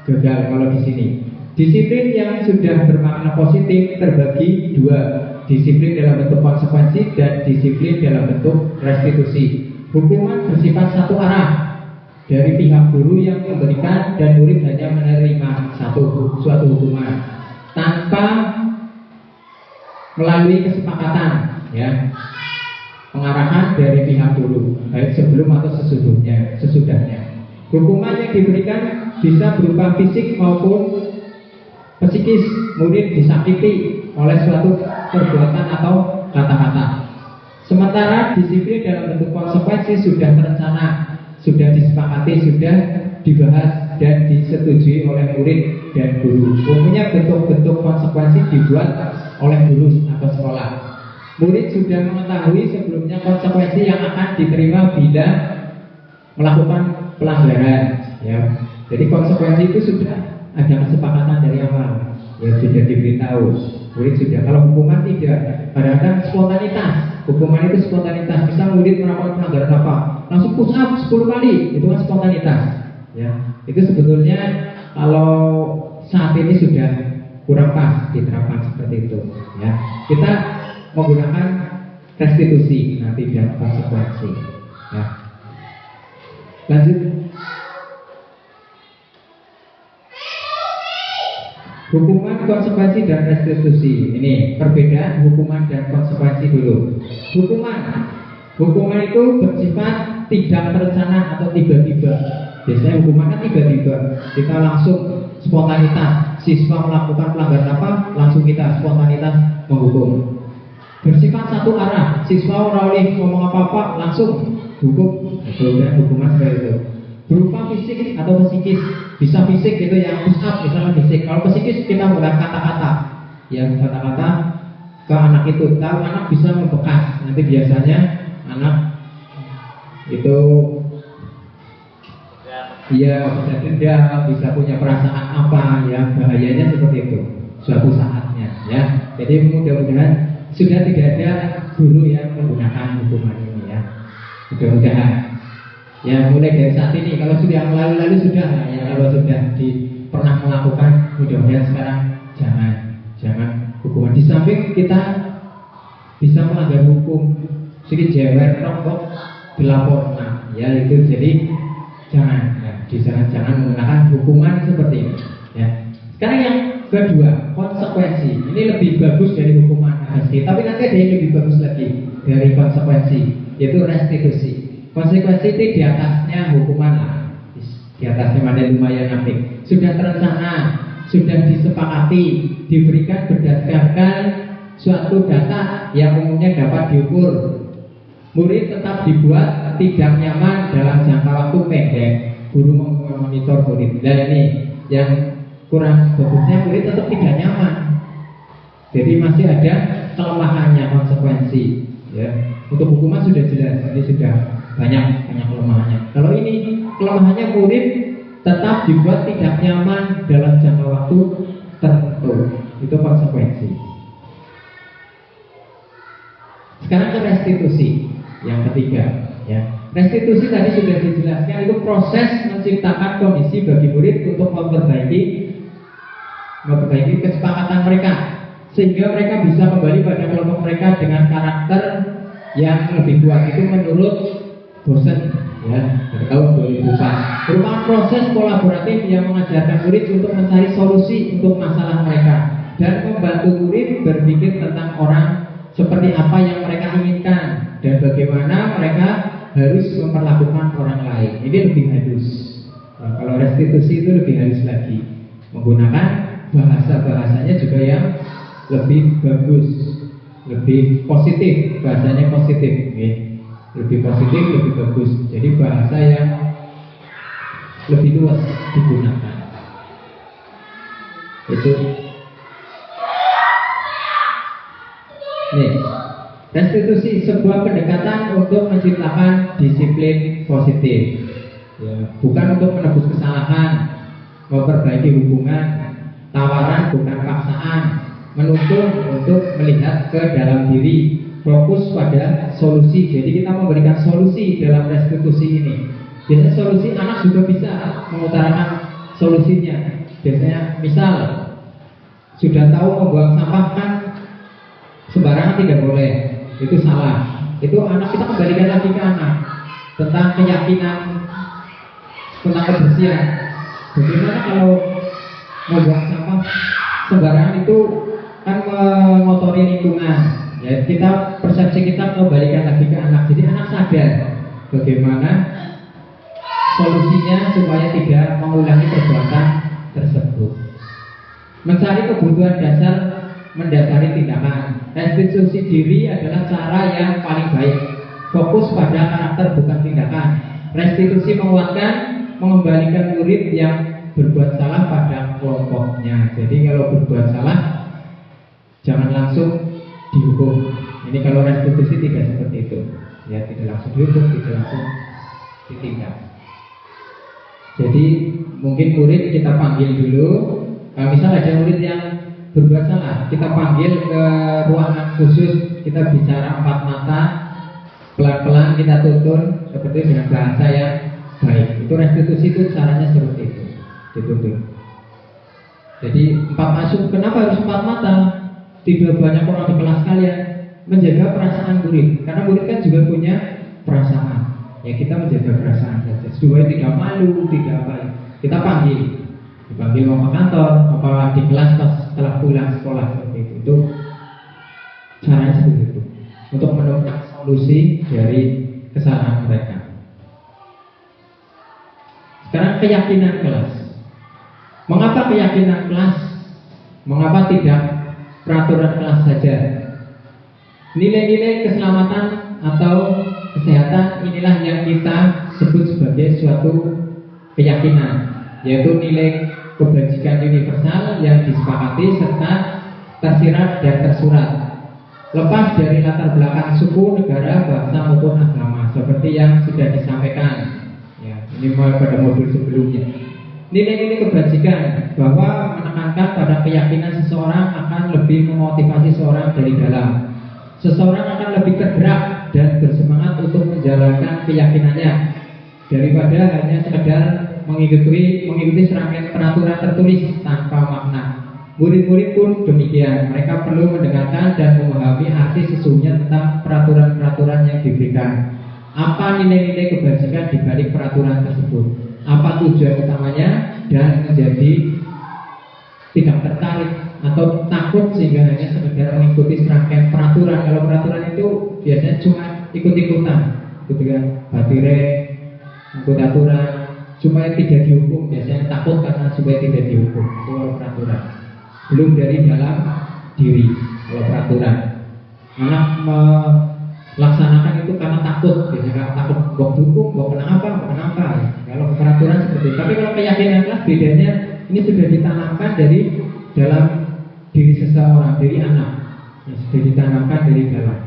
gagal kalau di sini. Disiplin yang sudah bermakna positif terbagi dua, disiplin dalam bentuk konsekuensi dan disiplin dalam bentuk restitusi. Hukuman bersifat satu arah dari pihak guru yang memberikan dan murid hanya menerima suatu hukuman tanpa melalui kesepakatan, ya, pengarahan dari pihak guru baik sebelum atau sesudahnya. Hukuman yang diberikan bisa berupa fisik maupun psikis. Murid disakiti oleh suatu perbuatan atau kata-kata. Sementara disiplin dalam bentuk konsekuensi sudah terencana, sudah disepakati, sudah dibahas dan disetujui oleh murid dan guru. Umumnya bentuk-bentuk konsekuensi dibuat oleh guru atau sekolah. Murid sudah mengetahui sebelumnya konsekuensi yang akan diterima bila melakukan pelanggaran, ya. Jadi konsekuensi itu sudah ada kesepakatan dari awal, ya, sudah diberitahu. Murid sudah. Kalau hukuman tidak, kadang-kadang spontanitas. Hukuman itu spontanitas. Misal murid melakukan pelanggaran apa, langsung push up 10 kali, itu kan spontanitas, ya. Itu sebetulnya kalau saat ini sudah kurang pas diterapkan seperti itu, ya. Kita menggunakan restitusi, nanti dan konsekuensi, ya. Lanjut. Hukuman, konsekuensi, dan restitusi. Ini perbedaan hukuman dan konsekuensi dulu. Hukuman itu bersifat tidak terencana atau tiba-tiba. Biasanya hukuman kan tiba-tiba. Kita langsung spontanitas. Siswa melakukan pelanggaran apa, langsung kita spontanitas menghukum. Bersifat satu arah. Siswa orang oleh ngomong apa-apa, langsung hukum. Kemudian hukuman seperti itu. Berupa fisik atau psikis. Bisa fisik itu yang push up, misalnya fisik. Kalau psikis kita menggunakan kata-kata, ya, kata-kata ke anak itu. Kalau anak bisa membekas, nanti biasanya anak itu ya bisa dendam, bisa punya perasaan apa, ya, bahayanya seperti itu suatu saatnya, ya. Jadi mudah-mudahan sudah tidak ada guru yang menggunakan hukuman ini, ya. Mudah-mudahan. Ya, mulai dari saat ini. Kalau sudah lalu-lalu sudah, ya. Kalau sudah pernah melakukan, mudah-mudahan sekarang jangan hukuman. Di samping kita bisa melanggar hukum, sedikit jewer, rombok, dilaporkan, ya, itu jadi jangan menggunakan hukuman seperti ini, ya. Sekarang yang kedua, konsekuensi. Ini lebih bagus dari hukuman asli, tapi nanti ada yang lebih bagus lagi dari konsekuensi, yaitu restitusi. Konsekuensi itu di atasnya hukuman lah. Di atasnya mana lumayan apik. Sudah terencana, sudah disepakati, diberikan berdasarkan suatu data yang umumnya dapat diukur. Murid tetap dibuat tidak nyaman dalam jangka waktu pendek. Guru memonitor murid. Nah, ini yang kurang bagusnya, murid tetap tidak nyaman. Jadi masih ada kelemahannya konsekuensi, ya. Untuk hukuman sudah jelas, ini sudah banyak kelemahannya. Kalau ini kelemahannya, murid tetap dibuat tidak nyaman dalam jangka waktu tertentu. Itu konsekuensi. Sekarang ke restitusi yang ketiga, ya. Restitusi tadi sudah dijelaskan, itu proses menciptakan kondisi bagi murid untuk memperbaiki kesepakatan mereka, sehingga mereka bisa kembali pada kelompok mereka dengan karakter yang lebih kuat. Itu menurut dosen ya, pada tahun 2004. Merupakan proses kolaboratif yang mengajarkan murid untuk mencari solusi untuk masalah mereka dan membantu murid berpikir tentang orang seperti apa yang mereka inginkan dan bagaimana mereka harus memperlakukan orang lain. Ini lebih halus. Nah, kalau restitusi itu lebih halus lagi, menggunakan bahasanya juga yang lebih bagus, lebih positif, bahasanya positif, okay. Lebih positif, lebih bagus. Jadi bahasa yang lebih luas digunakan. Itu. Nih, restitusi sebuah pendekatan untuk menciptakan disiplin positif. Ya, bukan untuk menebus kesalahan, memperbaiki hubungan, tawaran bukan paksaan, menuntun untuk melihat ke dalam diri, fokus pada solusi. Jadi kita memberikan solusi dalam restitusi ini. Biasanya solusi anak juga bisa mengutarakan solusinya. Biasanya misal sudah tahu membuang sampah kan sembarangan tidak boleh, itu salah. Itu anak kita kembalikan lagi ke anak tentang keyakinan tentang kebersihan. Bagaimana kalau membuang sampah sembarangan itu kan mengotori lingkungan. Ya, kita persepsi kita kembalikan lagi ke anak. Jadi anak sadar bagaimana solusinya supaya tidak mengulangi perbuatan tersebut. Mencari kebutuhan dasar mendasari tindakan. Restitusi diri adalah cara yang paling baik. Fokus pada karakter bukan tindakan. Restitusi menguatkan, mengembalikan murid yang berbuat salah pada kelompoknya. Jadi kalau berbuat salah jangan langsung dihukum. Ini kalau restitusi tidak seperti itu. Ya, tidak langsung dihukum, tidak langsung ditindak. Jadi mungkin murid kita panggil dulu. Kalau misal ada murid yang berbuat salah, kita panggil ke ruangan khusus, kita bicara empat mata, pelan-pelan kita tuntun seperti dengan bahasa yang baik. Itu restitusi itu caranya seperti itu, dituntun. Jadi empat masuk, kenapa harus empat mata? Tidak banyak orang di kelas kalian. Menjaga perasaan murid, karena murid kan juga punya perasaan. Ya kita menjaga perasaan saja, supaya tidak malu, tidak apa. Kita panggil, dipanggil mau ke kantor, apa di kelas pas setelah pulang sekolah seperti itu. Itu caranya seperti itu, untuk menemukan solusi dari kesalahan mereka. Sekarang keyakinan kelas. Mengapa keyakinan kelas? Mengapa tidak peraturan kelas saja? Nilai-nilai keselamatan atau kesehatan inilah yang kita sebut sebagai suatu keyakinan, yaitu nilai kebajikan universal yang disepakati serta tersirat dan tersurat, lepas dari latar belakang suku, negara, bahasa maupun agama, seperti yang sudah disampaikan. Ya, ini pada modul sebelumnya. Nilai-nilai kebajikan bahwa menekankan pada keyakinan seseorang akan lebih memotivasi seorang dari dalam. Seseorang akan lebih tergerak dan bersemangat untuk menjalankan keyakinannya daripada hanya sekedar mengikuti serangkaian peraturan tertulis tanpa makna. Murid-murid pun demikian. Mereka perlu mendengarkan dan memahami arti sesungguhnya tentang peraturan-peraturan yang diberikan. Apa nilai-nilai kebajikan di balik peraturan tersebut? Apa tujuan utamanya, dan menjadi tidak tertarik atau takut sehingga hanya sekedar mengikuti serangkaian peraturan. Kalau peraturan itu biasanya cuma ikut-ikutan, gitu kan, batire, ikut aturan supaya tidak dihukum. Biasanya takut karena supaya tidak dihukum. Itu kalau peraturan. Belum dari dalam diri. Kalau peraturan, anak melaksanakan itu karena takut. Biasanya karena takut bawa hukum, bawa kenapa. Kalau peraturan seperti itu. Tapi kalau keyakinan kelas bedanya, ini sudah ditanamkan dari dalam diri seseorang, dari anak, ya, sudah ditanamkan dari dalam.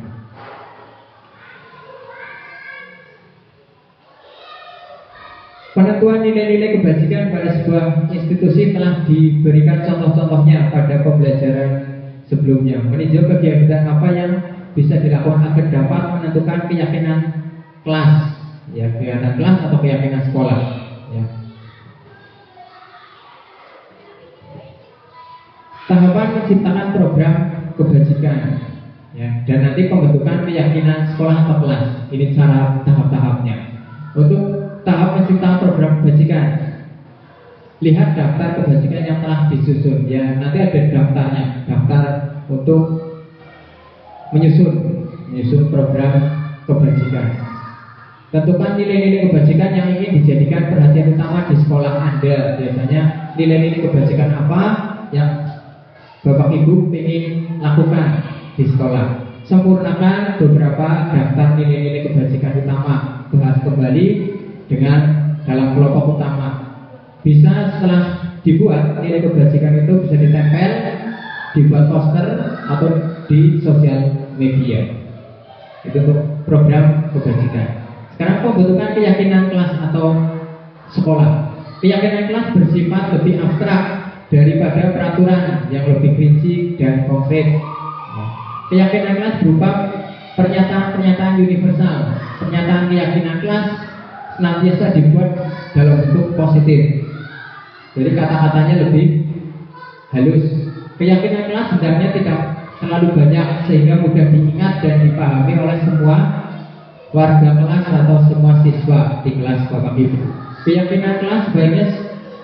Penentuan nilai-nilai kebajikan pada sebuah institusi telah diberikan contoh-contohnya pada pembelajaran sebelumnya. Meninjau kegiatan apa yang bisa dilakukan agar dapat menentukan keyakinan kelas, ya, keyakinan kelas atau keyakinan sekolah, ya. Tahapan menciptakan program kebajikan, ya, dan nanti pembentukan keyakinan sekolah atau kelas. Ini cara tahap-tahapnya. Untuk tahap penciptaan program kebajikan, lihat daftar kebajikan yang telah disusun. Ya, nanti ada daftarnya, daftar untuk menyusun program kebajikan. Tentukan nilai-nilai kebajikan yang ingin dijadikan perhatian utama di sekolah Anda. Biasanya nilai-nilai kebajikan apa yang Bapak Ibu ingin lakukan di sekolah. Sempurnakan beberapa daftar nilai-nilai kebajikan utama. Bahas kembali dengan dalam kelompok utama. Bisa setelah dibuat nilai kebajikan itu bisa ditempel, dibuat poster atau di sosial media. Itu untuk program kebajikan. Sekarang pembentukan keyakinan kelas atau sekolah. Keyakinan kelas bersifat lebih abstrak daripada peraturan yang lebih rinci dan konkret. Keyakinan kelas berupa pernyataan-pernyataan universal. Pernyataan keyakinan kelas senantiasa dibuat dalam bentuk positif. Jadi kata-katanya lebih halus. Keyakinan kelas sebenarnya tidak terlalu banyak sehingga mudah diingat dan dipahami oleh semua warga kelas atau semua siswa di kelas Bapak Ibu. Keyakinan kelas sebaiknya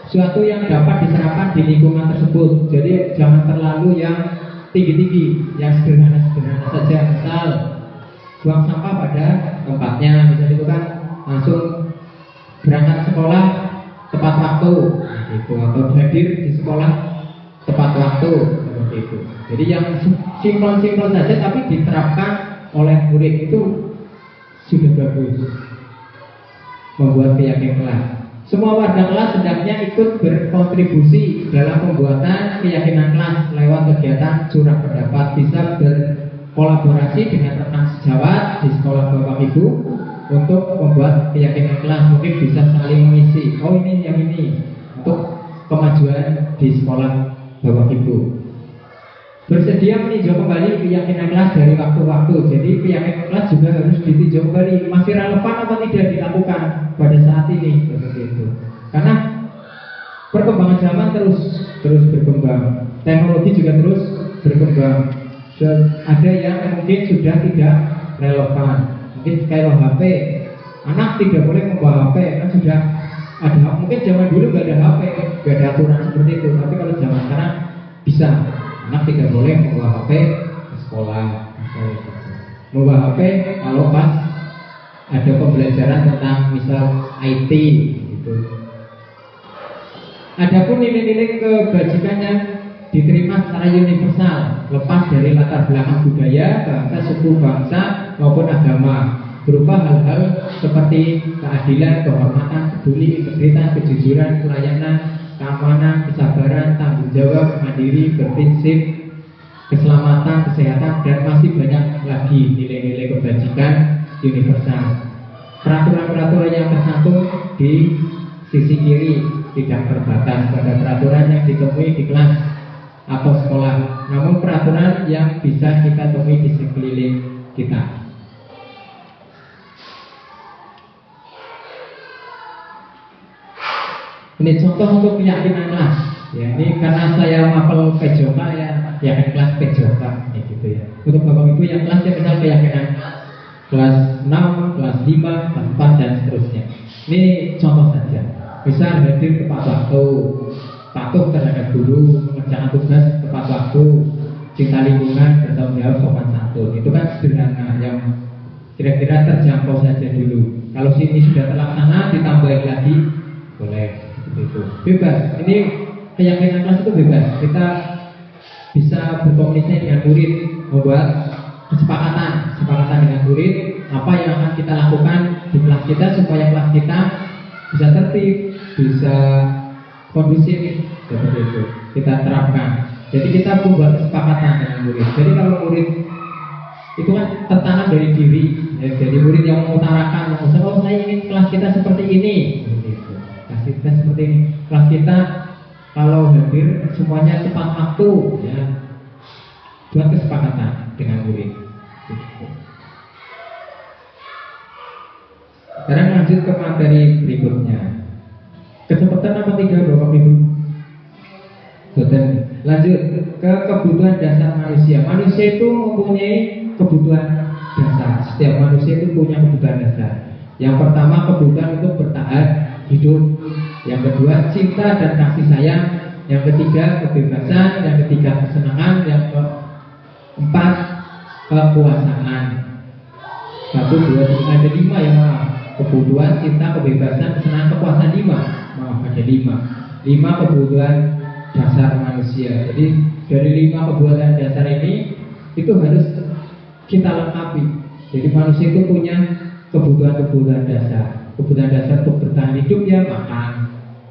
suatu yang dapat diterapkan di lingkungan tersebut. Jadi jangan terlalu yang tinggi-tinggi, yang sederhana-sederhana saja. Misal buang sampah pada tempatnya, misalnya itu kan langsung berangkat sekolah tepat waktu, itu atau hadir di sekolah tepat waktu, seperti itu. Jadi yang simpel-simpel saja tapi diterapkan oleh murid itu sudah bagus. Membuat keyakinan kelas. Semua warga kelas hendaknya ikut berkontribusi dalam pembuatan keyakinan kelas lewat kegiatan curah pendapat. Bisa berkolaborasi dengan rekan sejawat di sekolah Bapak Ibu untuk membuat keyakinan kelas. Mungkin bisa saling mengisi. Oh ini yang ini untuk kemajuan di sekolah Bapak Ibu. Bersedia meninjau kembali keyakinan kelas dari waktu-waktu. Jadi keyakinan kelas juga harus ditinjau kembali. Masih relevan atau tidak dilakukan pada saat ini, seperti itu. Karena perkembangan zaman terus berkembang, teknologi juga terus berkembang. Dan ada yang mungkin sudah tidak relevan. Mungkin kayak HP, anak tidak boleh membawa HP kan sudah ada. Mungkin zaman dulu nggak ada HP, nggak ada aturan seperti itu. Tapi kalau zaman sekarang bisa. Anak tidak boleh membawa HP ke sekolah. Membawa HP kalau pas ada pembelajaran tentang misal IT gitu. Adapun nilai-nilai kebajikan yang diterima secara universal, lepas dari latar belakang budaya, bahasa, suku, bangsa maupun agama, berupa hal-hal seperti keadilan, kehormatan, peduli, integritas, kejujuran, pelayanan, keamanan, kesabaran, tanggung jawab, mandiri, berprinsip, keselamatan, kesehatan, dan masih banyak lagi nilai-nilai kebajikan universal. Peraturan-peraturan yang tercantum di sisi kiri tidak terbatas pada peraturan yang ditemui di kelas atau sekolah, namun peraturan yang bisa kita temui di sekeliling kita. Ini contoh untuk keyakinan kelas. Ya, ini karena saya mapel PJOK ya, keyakinan kelas PJOK ya gitu ya. Untuk Bapak Ibu yang kelas ya misal keyakinan kelas 6, kelas 5, kelas 4 dan seterusnya. Ini contoh saja. Bisa hadir tepat waktu, patuh terhadap guru, mengerjakan tugas tepat waktu, cinta lingkungan, bertanggung jawab, sopan santun. Itu kan sederhana yang kira-kira terjangkau saja dulu. Kalau sini sudah terlaksana, ditambahin lagi boleh. Itu bebas. Ini keyakinan kelas itu bebas. Kita bisa berkomunikasi dengan murid, membuat kesepakatan dengan murid apa yang akan kita lakukan di kelas kita supaya kelas kita bisa tertib, bisa kondusif, seperti itu kita terapkan. Jadi kita membuat kesepakatan dengan murid. Jadi kalau murid itu kan tertanam dari diri, ya, jadi murid yang mengutarakan, oh saya ingin kelas kita seperti ini. Kelas kita seperti ini. Kelas kita kalau hadir semuanya tepat waktu, ya. Buat kesepakatan dengan murid. Sekarang lanjut ke materi berikutnya. Kecepatan apa tidak Bapak Ibu? Betul. Lanjut ke kebutuhan dasar manusia. Manusia itu mempunyai kebutuhan dasar. Setiap manusia itu punya kebutuhan dasar. Yang pertama kebutuhan untuk bertahan hidup, yang kedua cinta dan kasih sayang, yang ketiga kebebasan, yang ketiga kesenangan, yang keempat kekuasaan. 1, 2, 3, ada 5 ya maaf. Kebutuhan, cinta, kebebasan, kesenangan, kekuasaan 5. Maaf, ada 5. 5 kebutuhan dasar manusia. Jadi dari 5 kebutuhan dasar ini itu harus kita lengkapi. Jadi manusia itu punya kebutuhan-kebutuhan dasar. Kebutuhan dasar untuk bertahan hidup ya makan.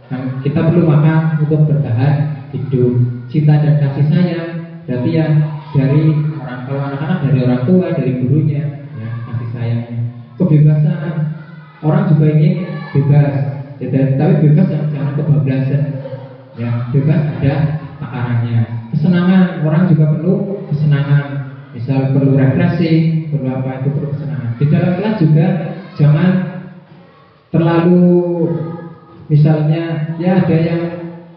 Nah, kita perlu makan untuk bertahan hidup. Cinta dan kasih sayang berarti ya dari orang tua, anak-anak dari orang tua, dari gurunya, ya, kasih sayangnya. Kebebasan, orang juga ingin bebas, ya, tapi bebas jangan kebablasan. Ya, bebas ada takarannya. Kesenangan, orang juga perlu kesenangan. Misal perlu refreshing, perlu apa itu perlu kesenangan. Di dalam kelas juga jangan terlalu, misalnya ya ada yang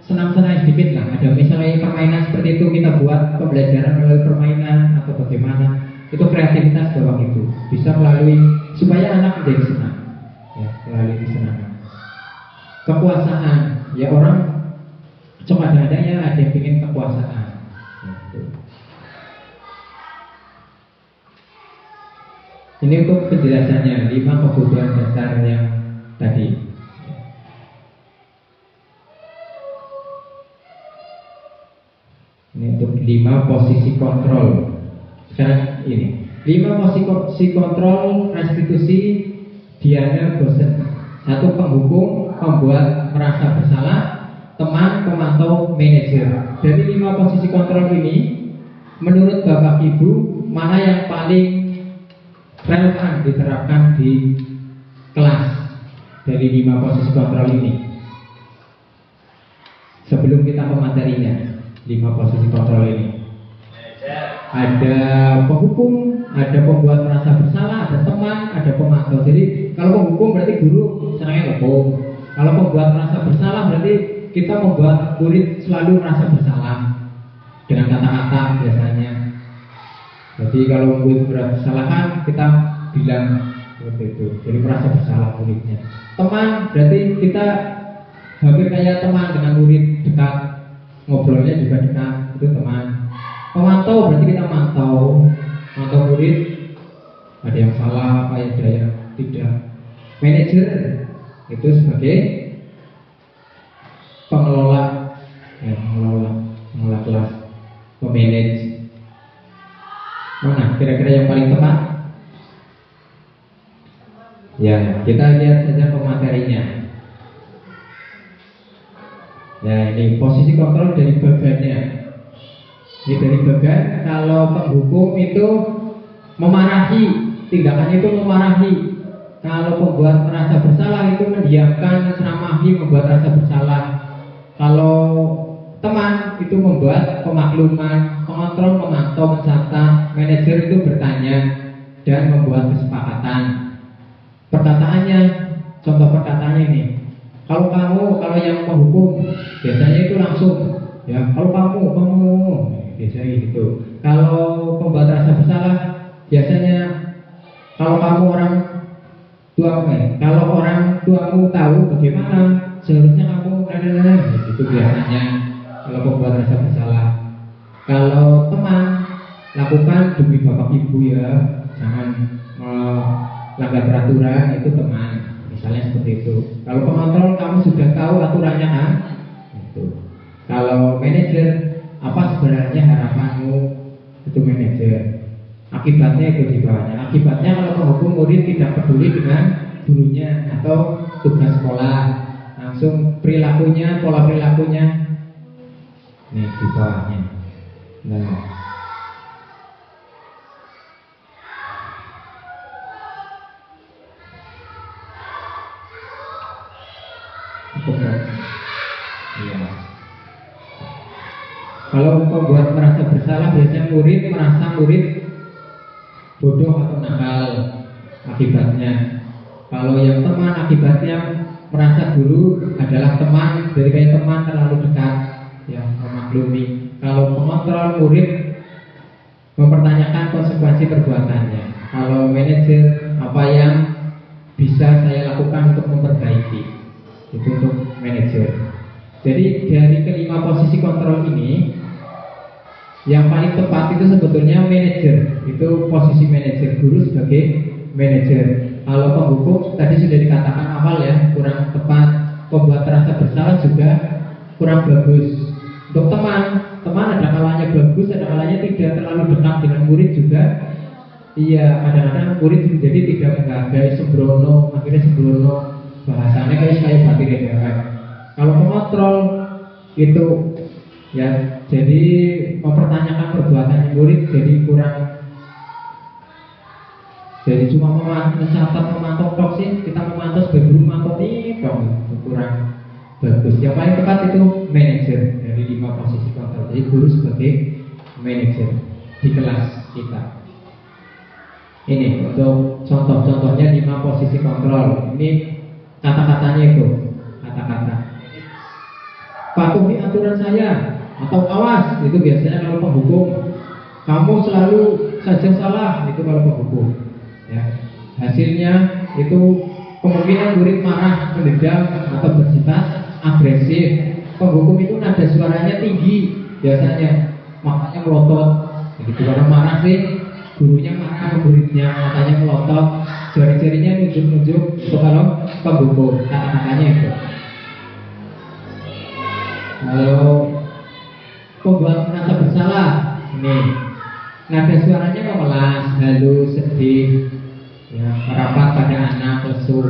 senang-senang sedikit lah. Ada misalnya permainan seperti itu kita buat pembelajaran melalui permainan atau bagaimana. Itu kreativitas bawah itu bisa melalui supaya anak menjadi senang. Ya, melalui kesenangan. Kekuasaan, ya orang cuma ada yang ingin kekuasaan. Ini untuk penjelasannya 5 kebutuhan dasar yang tadi. Ini untuk 5 posisi kontrol. Sekarang ini 5 posisi kontrol restitusi Diana Bosen. 1 penghukum, pembuat merasa bersalah, teman, pemantau, manajer. Dari 5 posisi kontrol ini, menurut Bapak Ibu, mana yang paling relevan diterapkan di kelas dari 5 posisi kontrol ini? Sebelum kita ke materinya, 5 posisi kontrol ini ada penghukum, ada pembuat merasa bersalah, ada teman, ada pemantau. Jadi kalau penghukum berarti guru senangnya hukum. Kalau pembuat merasa bersalah berarti kita membuat murid selalu merasa bersalah dengan kata-kata biasanya. Jadi kalau murid bersalah kan kita bilang seperti itu. Jadi merasa bersalah muridnya. Teman berarti kita hampir kayak teman dengan murid, dekat, ngobrolnya juga dekat, itu teman. Pemantau berarti kita mantau murid, ada yang salah apa ada yang tidak. Manajer itu sebagai pengelola, ya, pengelola kelas, pemanage. Mana kira-kira yang paling tepat? Ya, kita lihat saja pematerinya. Ya, ini posisi kontrol dari bagannya. Ini dari bagan. Kalau penghukum itu memarahi, tindakannya itu memarahi. Kalau pembuat merasa bersalah itu mendiamkan, ceramahi, membuat rasa bersalah. Kalau teman itu membuat pemakluman, pengontrol, memantau, mencatat. Manajer itu bertanya dan membuat kesepakatan. Perkataannya, contoh perkataannya ini. Kalau yang menghukum biasanya itu langsung, ya. Kalau kamu biasanya gitu. Kalau pembuat rasa bersalah biasanya kalau kamu orang tua, kalau orang tuamu tahu bagaimana seharusnya kamu itu biasanya kalau pembuat rasa bersalah. Kalau teman, lakukan demi bapak ibu ya, jangan melanggar peraturan, itu teman, misalnya seperti itu. Kalau pengontrol kamu sudah tahu aturannya kan, itu. Kalau manajer, apa sebenarnya harapanmu, itu manajer. Akibatnya itu di bawahnya. Akibatnya kalau penghukum murid tidak peduli dengan gurunya atau tugas sekolah, langsung perilakunya, pola perilakunya, nih di bawahnya. Nah, iya. Kalau pembuat merasa bersalah biasanya murid merasa murid bodoh atau nakal akibatnya. Kalau yang teman akibatnya merasa guru adalah teman, dari kayak teman terlalu dekat, ya memaklumi. Kalau pengontrol murid mempertanyakan konsekuensi perbuatannya. Kalau manajer apa yang bisa saya lakukan untuk memperbaiki. Itu untuk manajer. Jadi dari kelima posisi kontrol ini, yang paling tepat itu sebetulnya manajer. Itu posisi manajer, guru sebagai manajer. Kalau penghukum tadi sudah dikatakan awal ya, kurang tepat. Pembuat rasa bersalah juga kurang bagus. Untuk teman ada kalanya bagus, ada kalanya tidak terlalu dekat dengan murid juga. Iya, kadang-kadang murid jadi tidak menghargai, sembrono, akhirnya sembrono, bahasanya kayak batin ya. Kalau pengontrol itu ya, jadi mempertanyakan perbuatan murid jadi kurang. Jadi cuma mencatat, memantau tok sih, kita memantau sebagai guru memantau dong, itu kurang bagus. Yang paling tepat itu manajer dari 5 posisi kontrol. Jadi guru sebagai manajer di kelas kita. Ini untuk contoh-contohnya 5 posisi kontrol. Ini kata-katanya itu, kata-kata. Patuhi aturan saya atau awas, itu biasanya kalau penghukum. Kamu selalu saja salah, itu kalau penghukum. Ya. Hasilnya itu kemungkinan murid marah, mendendam atau bersifat agresif. Penghukum itu nada suaranya tinggi biasanya, makanya melotot. Begitu kalau marah sih, gurunya marah ke muridnya, matanya melotot, jari-jarinya nunjuk-nunjuk. Itu kalau penghukum, kata-katanya itu. Kalau pembuat merasa bersalah, ini nada suaranya memelas, halus, sedih, ya, merapat pada anak, lesu.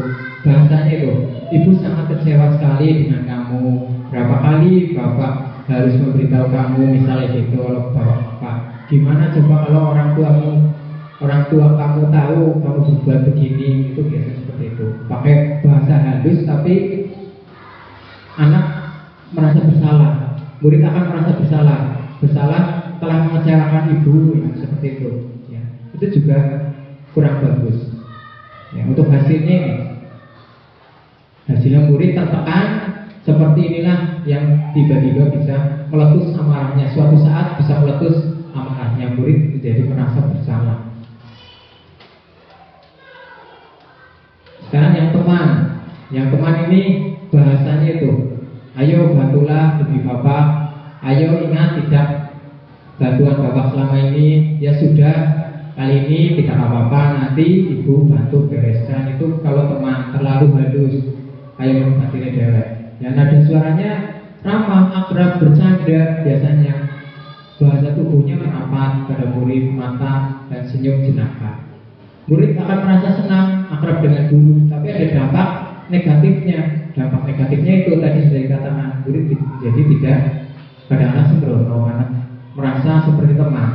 Bahasanya itu, ibu sangat kecewa sekali dengan kamu. Berapa kali bapak harus memberitahu kamu, misalnya gitu, kalau bapak, gimana coba kalau orang tua kamu tahu kamu berbuat begini. Itu biasanya seperti itu. Pakai bahasa halus, tapi anak merasa bersalah. Murid akan merasa bersalah telah mengecewakan ibu, ya, seperti itu. Ya. Itu juga kurang bagus. Ya, untuk hasilnya murid tertekan seperti inilah yang tiba-tiba bisa meletus amarahnya. Suatu saat bisa meletus amarahnya, murid menjadi merasa bersalah. Sekarang yang teman ini bahasanya itu, ayo bantulah demi bapak, ayo ingat tidak bantuan bapak selama ini, ya sudah kali ini tidak apa-apa, nanti ibu bantu bereskan. Itu kalau teman terlalu halus, ayo mengobati dewek. Ya, nada suaranya ramah, akrab, bercanda biasanya. Bahasa tubuhnya merapat pada murid, mata dan senyum jenaka. Murid akan merasa senang, akrab dengan guru, tapi ada dampak negatifnya. Dampak negatifnya itu tadi sudah dikatakan, murid jadi tidak kadang-kadang sembrono, anak merasa seperti teman.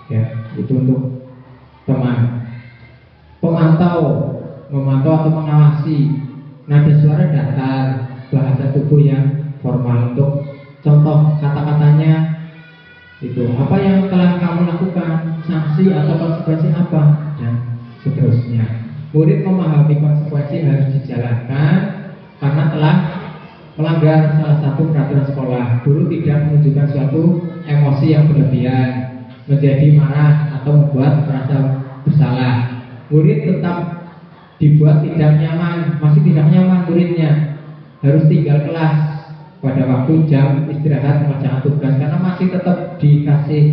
Ya, itu untuk teman. Memantau atau mengawasi, nada suara datar, bahasa tubuh yang formal. Untuk contoh kata-katanya itu, apa yang telah kamu lakukan, sanksi atau konsekuensi apa, dan seterusnya. Murid memahami konsekuensi harus dijalankan karena telah melanggar salah satu peraturan sekolah. Guru tidak menunjukkan suatu emosi yang berlebihan, menjadi marah atau membuat merasa bersalah. Murid tetap dibuat tidak nyaman, masih tidak nyaman muridnya, harus tinggal kelas pada waktu jam istirahat mengerjakan tugas, karena masih tetap dikasih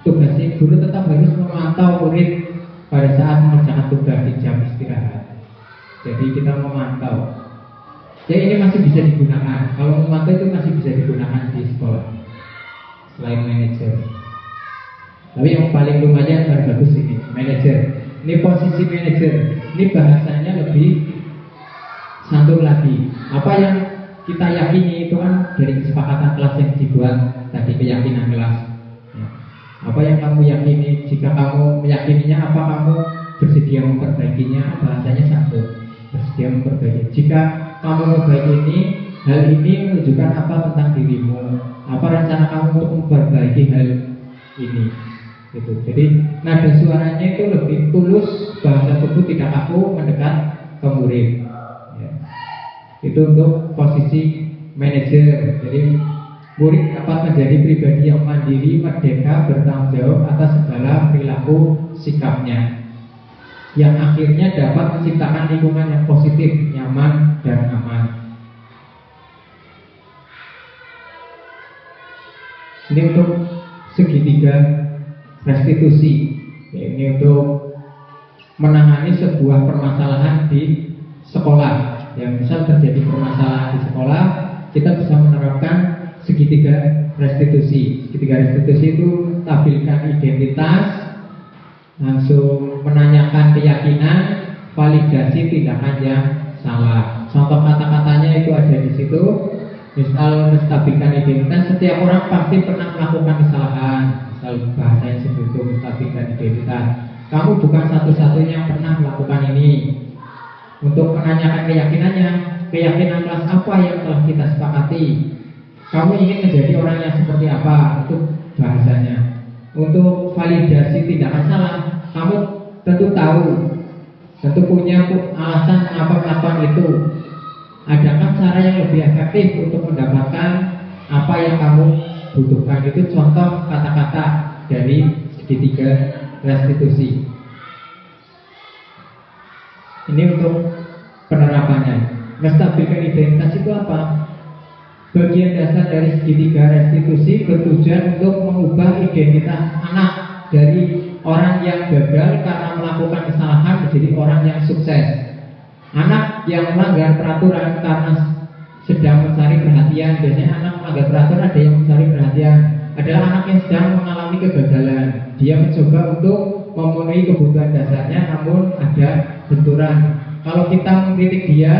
tugasnya. Guru tetap harus memantau murid pada saat mengerjakan tugas di jam istirahat. Jadi kita memantau. Ya, ini masih bisa digunakan. Kalau memantau itu masih bisa digunakan di sekolah selain manajer. Tapi yang paling lumayan dan bagus ini manajer. Ini posisi manajer. Ini bahasanya lebih santun lagi. Apa yang kita yakini itu kan dari kesepakatan kelas yang dibuat tadi, keyakinan kelas. Ya. Apa yang kamu yakini, jika kamu meyakininya apa, kamu bersedia memperbaikinya. Bahasanya santun, bersedia memperbaiki. Jika kamu memperbaiki ini, hal ini menunjukkan apa tentang dirimu, apa rencana kamu untuk memperbaiki hal ini. Gitu. Jadi nada suaranya itu lebih tulus, bahasa tubuh tidak kaku, mendekat ke murid. Ya. Itu untuk posisi manajer. Jadi murid dapat menjadi pribadi yang mandiri, merdeka, bertanggung jawab atas segala perilaku sikapnya. yang akhirnya dapat menciptakan lingkungan yang positif, nyaman, dan aman. Ini untuk segitiga restitusi. Ini untuk menangani sebuah permasalahan di sekolah. Yang misal terjadi permasalahan di sekolah, kita bisa menerapkan segitiga restitusi. Segitiga restitusi itu tampilkan identitas, langsung menanyakan keyakinan, validasi tindakan yang salah. Contoh kata-katanya itu ada di situ. Misal menstabilkan identitas, setiap orang pasti pernah melakukan kesalahan. Misal bahasanya seperti itu, menstabilkan identitas. Kamu bukan satu-satunya yang pernah melakukan ini. Untuk menanyakan keyakinannya, keyakinan kelas apa yang telah kita sepakati. Kamu ingin menjadi orang yang seperti apa? Itu bahasanya. Untuk validasi tindakan salah, kamu tentu tahu, tentu punya alasan mengapa melakukan itu. Adakah cara yang lebih efektif untuk mendapatkan apa yang kamu butuhkan? Itu contoh kata-kata dari segitiga restitusi. Ini untuk penerapannya. Menstabilkan identitas itu apa? Bagian dasar dari segitiga restitusi bertujuan untuk mengubah identitas anak dari orang yang gagal karena melakukan kesalahan menjadi orang yang sukses. Anak yang melanggar peraturan karena sedang mencari perhatian. Biasanya anak melanggar peraturan ada yang mencari perhatian. Adalah anak yang sedang mengalami kegagalan. Dia mencoba untuk memenuhi kebutuhan dasarnya, namun ada benturan. Kalau kita mengkritik dia,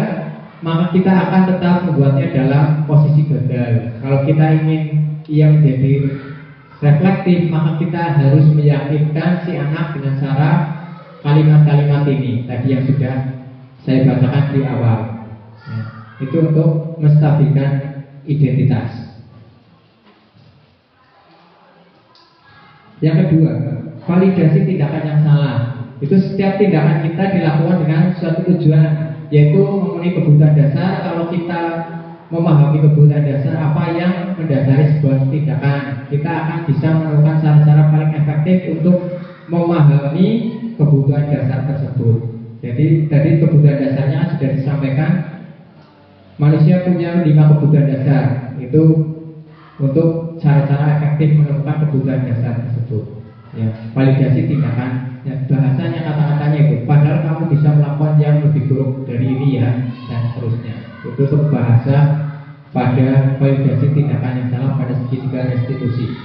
maka kita akan tetap membuatnya dalam posisi gagal. Kalau kita ingin ia menjadi reflektif, maka kita harus meyakinkan si anak dengan cara kalimat-kalimat ini tadi yang sudah saya bacakan di awal. Itu untuk menstabilkan identitas. Yang kedua, validasi tindakan yang salah. Itu setiap tindakan kita dilakukan dengan suatu tujuan, yaitu memenuhi kebutuhan dasar. Kalau kita memahami kebutuhan dasar apa yang mendasari sebuah tindakan, kita akan bisa menemukan cara-cara paling efektif untuk memahami kebutuhan dasar tersebut. Jadi tadi kebutuhan dasarnya sudah disampaikan. Manusia punya 5 kebutuhan dasar. Itu untuk cara-cara efektif menemukan kebutuhan dasar tersebut. Ya, validasi tindakan. Ya, bahasanya kata-katanya itu. Padahal kamu bisa melakukan yang lebih buruk dari ini ya, dan seterusnya. Itu untuk bahasa pada validasi tindakan yang salah pada segitiga restitusi.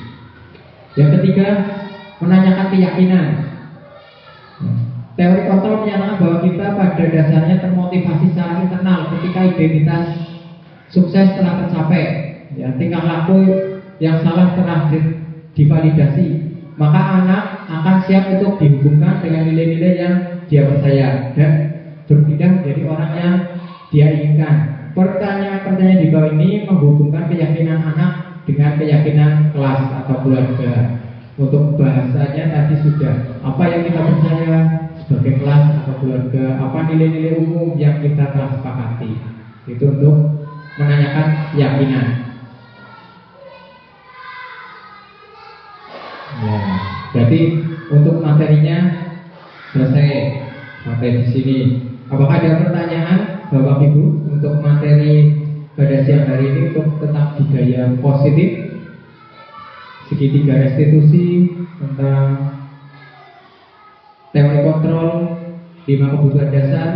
Yang ketiga, menanyakan keyakinan. Teori kontrol menyatakan bahwa kita pada dasarnya termotivasi secara internal ketika identitas sukses telah tercapai. Ya, tingkah laku yang salah telah divalidasi, maka anak akan siap untuk dihubungkan dengan nilai-nilai yang dia percaya dan berpindah menjadi orang yang dia inginkan. Pertanyaan-pertanyaan di bawah ini menghubungkan keyakinan anak dengan keyakinan kelas atau keluarga. Untuk bahasanya tadi sudah, apa yang kita percaya sebagai kelas atau keluarga, apa nilai-nilai umum yang kita telah sepakati. Itu untuk menanyakan keyakinan. Ya, berarti untuk materinya selesai sampai di sini. Apakah ada pertanyaan Bapak Ibu untuk materi pada siang hari ini untuk tentang budaya positif, segitiga restitusi, tentang teori kontrol, 5 kebutuhan dasar?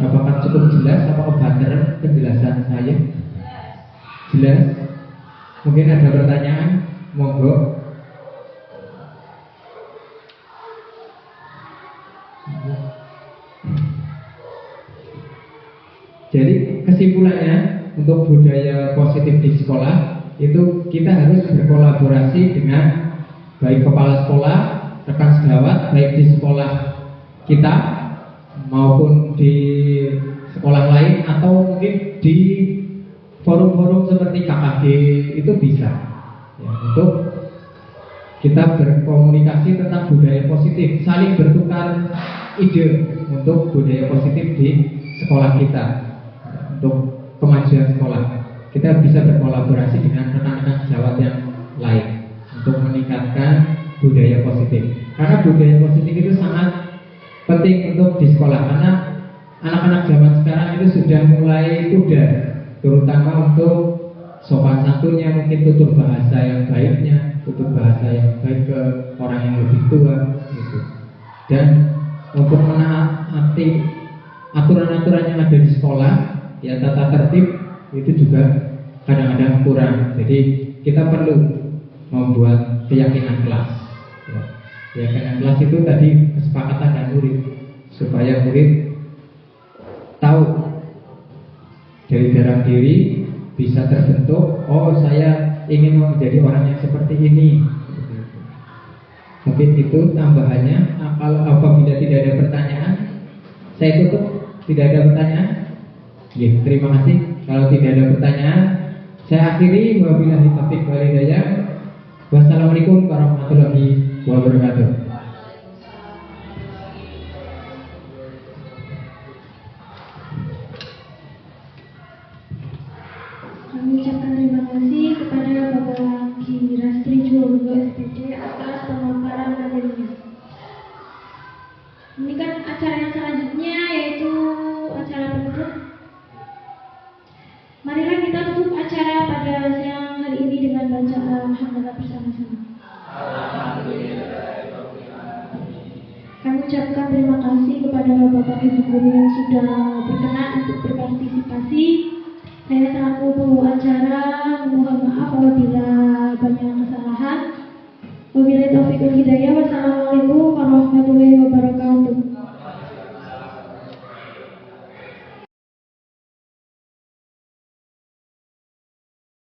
Apakah cukup jelas? Apakah benar penjelasan saya? Jelas? Mungkin ada pertanyaan? Monggo. Jadi kesimpulannya untuk budaya positif di sekolah itu kita harus berkolaborasi dengan baik kepala sekolah, rekan sejawat, baik di sekolah kita maupun di sekolah lain atau mungkin di forum-forum seperti KKD itu bisa ya, untuk kita berkomunikasi tentang budaya positif, saling bertukar ide untuk budaya positif di sekolah kita, untuk kemajuan sekolah. Kita bisa berkolaborasi dengan rekan-rekan sejawat yang lain. untuk meningkatkan budaya positif. Karena budaya positif itu sangat penting untuk di sekolah, karena anak-anak zaman sekarang itu sudah mulai pudar, terutama untuk sopan santunnya, mungkin tutur bahasa yang baiknya, tutur bahasa yang baik ke orang yang lebih tua gitu. Dan untuk menaati aturan-aturan yang ada di sekolah, ya tata tertib itu juga kadang-kadang kurang. Jadi kita perlu membuat keyakinan kelas. Ya. Keyakinan kelas itu tadi kesepakatan dan murid, supaya murid tahu dari dalam diri bisa terbentuk, oh saya ingin menjadi orang yang seperti ini. Mungkin itu tambahannya. Kalau apabila tidak ada pertanyaan, saya tutup. Tidak ada pertanyaan? Ya, terima kasih. Kalau tidak ada pertanyaan, saya akhiri. Wabillahi taufiq wal hidayah. Wassalamualaikum warahmatullahi wabarakatuh. Kami ucapkan terima kasih kepada Bapak Ki Rastri Juwono SPD atas pemaparan materinya. Ini kan acara yang selanjutnya yaitu acara penutup. Marilah kita tutup acara pada siang hari ini dengan bacaan hamdalah bersama-sama. Kami ucapkan terima kasih kepada Bapak Ibu guru yang sudah berkenan untuk berpartisipasi. Saya selaku pembawa acara mohon maaf apabila banyak kesalahan. Wabillahi taufiq wal hidayah. Wassalamualaikum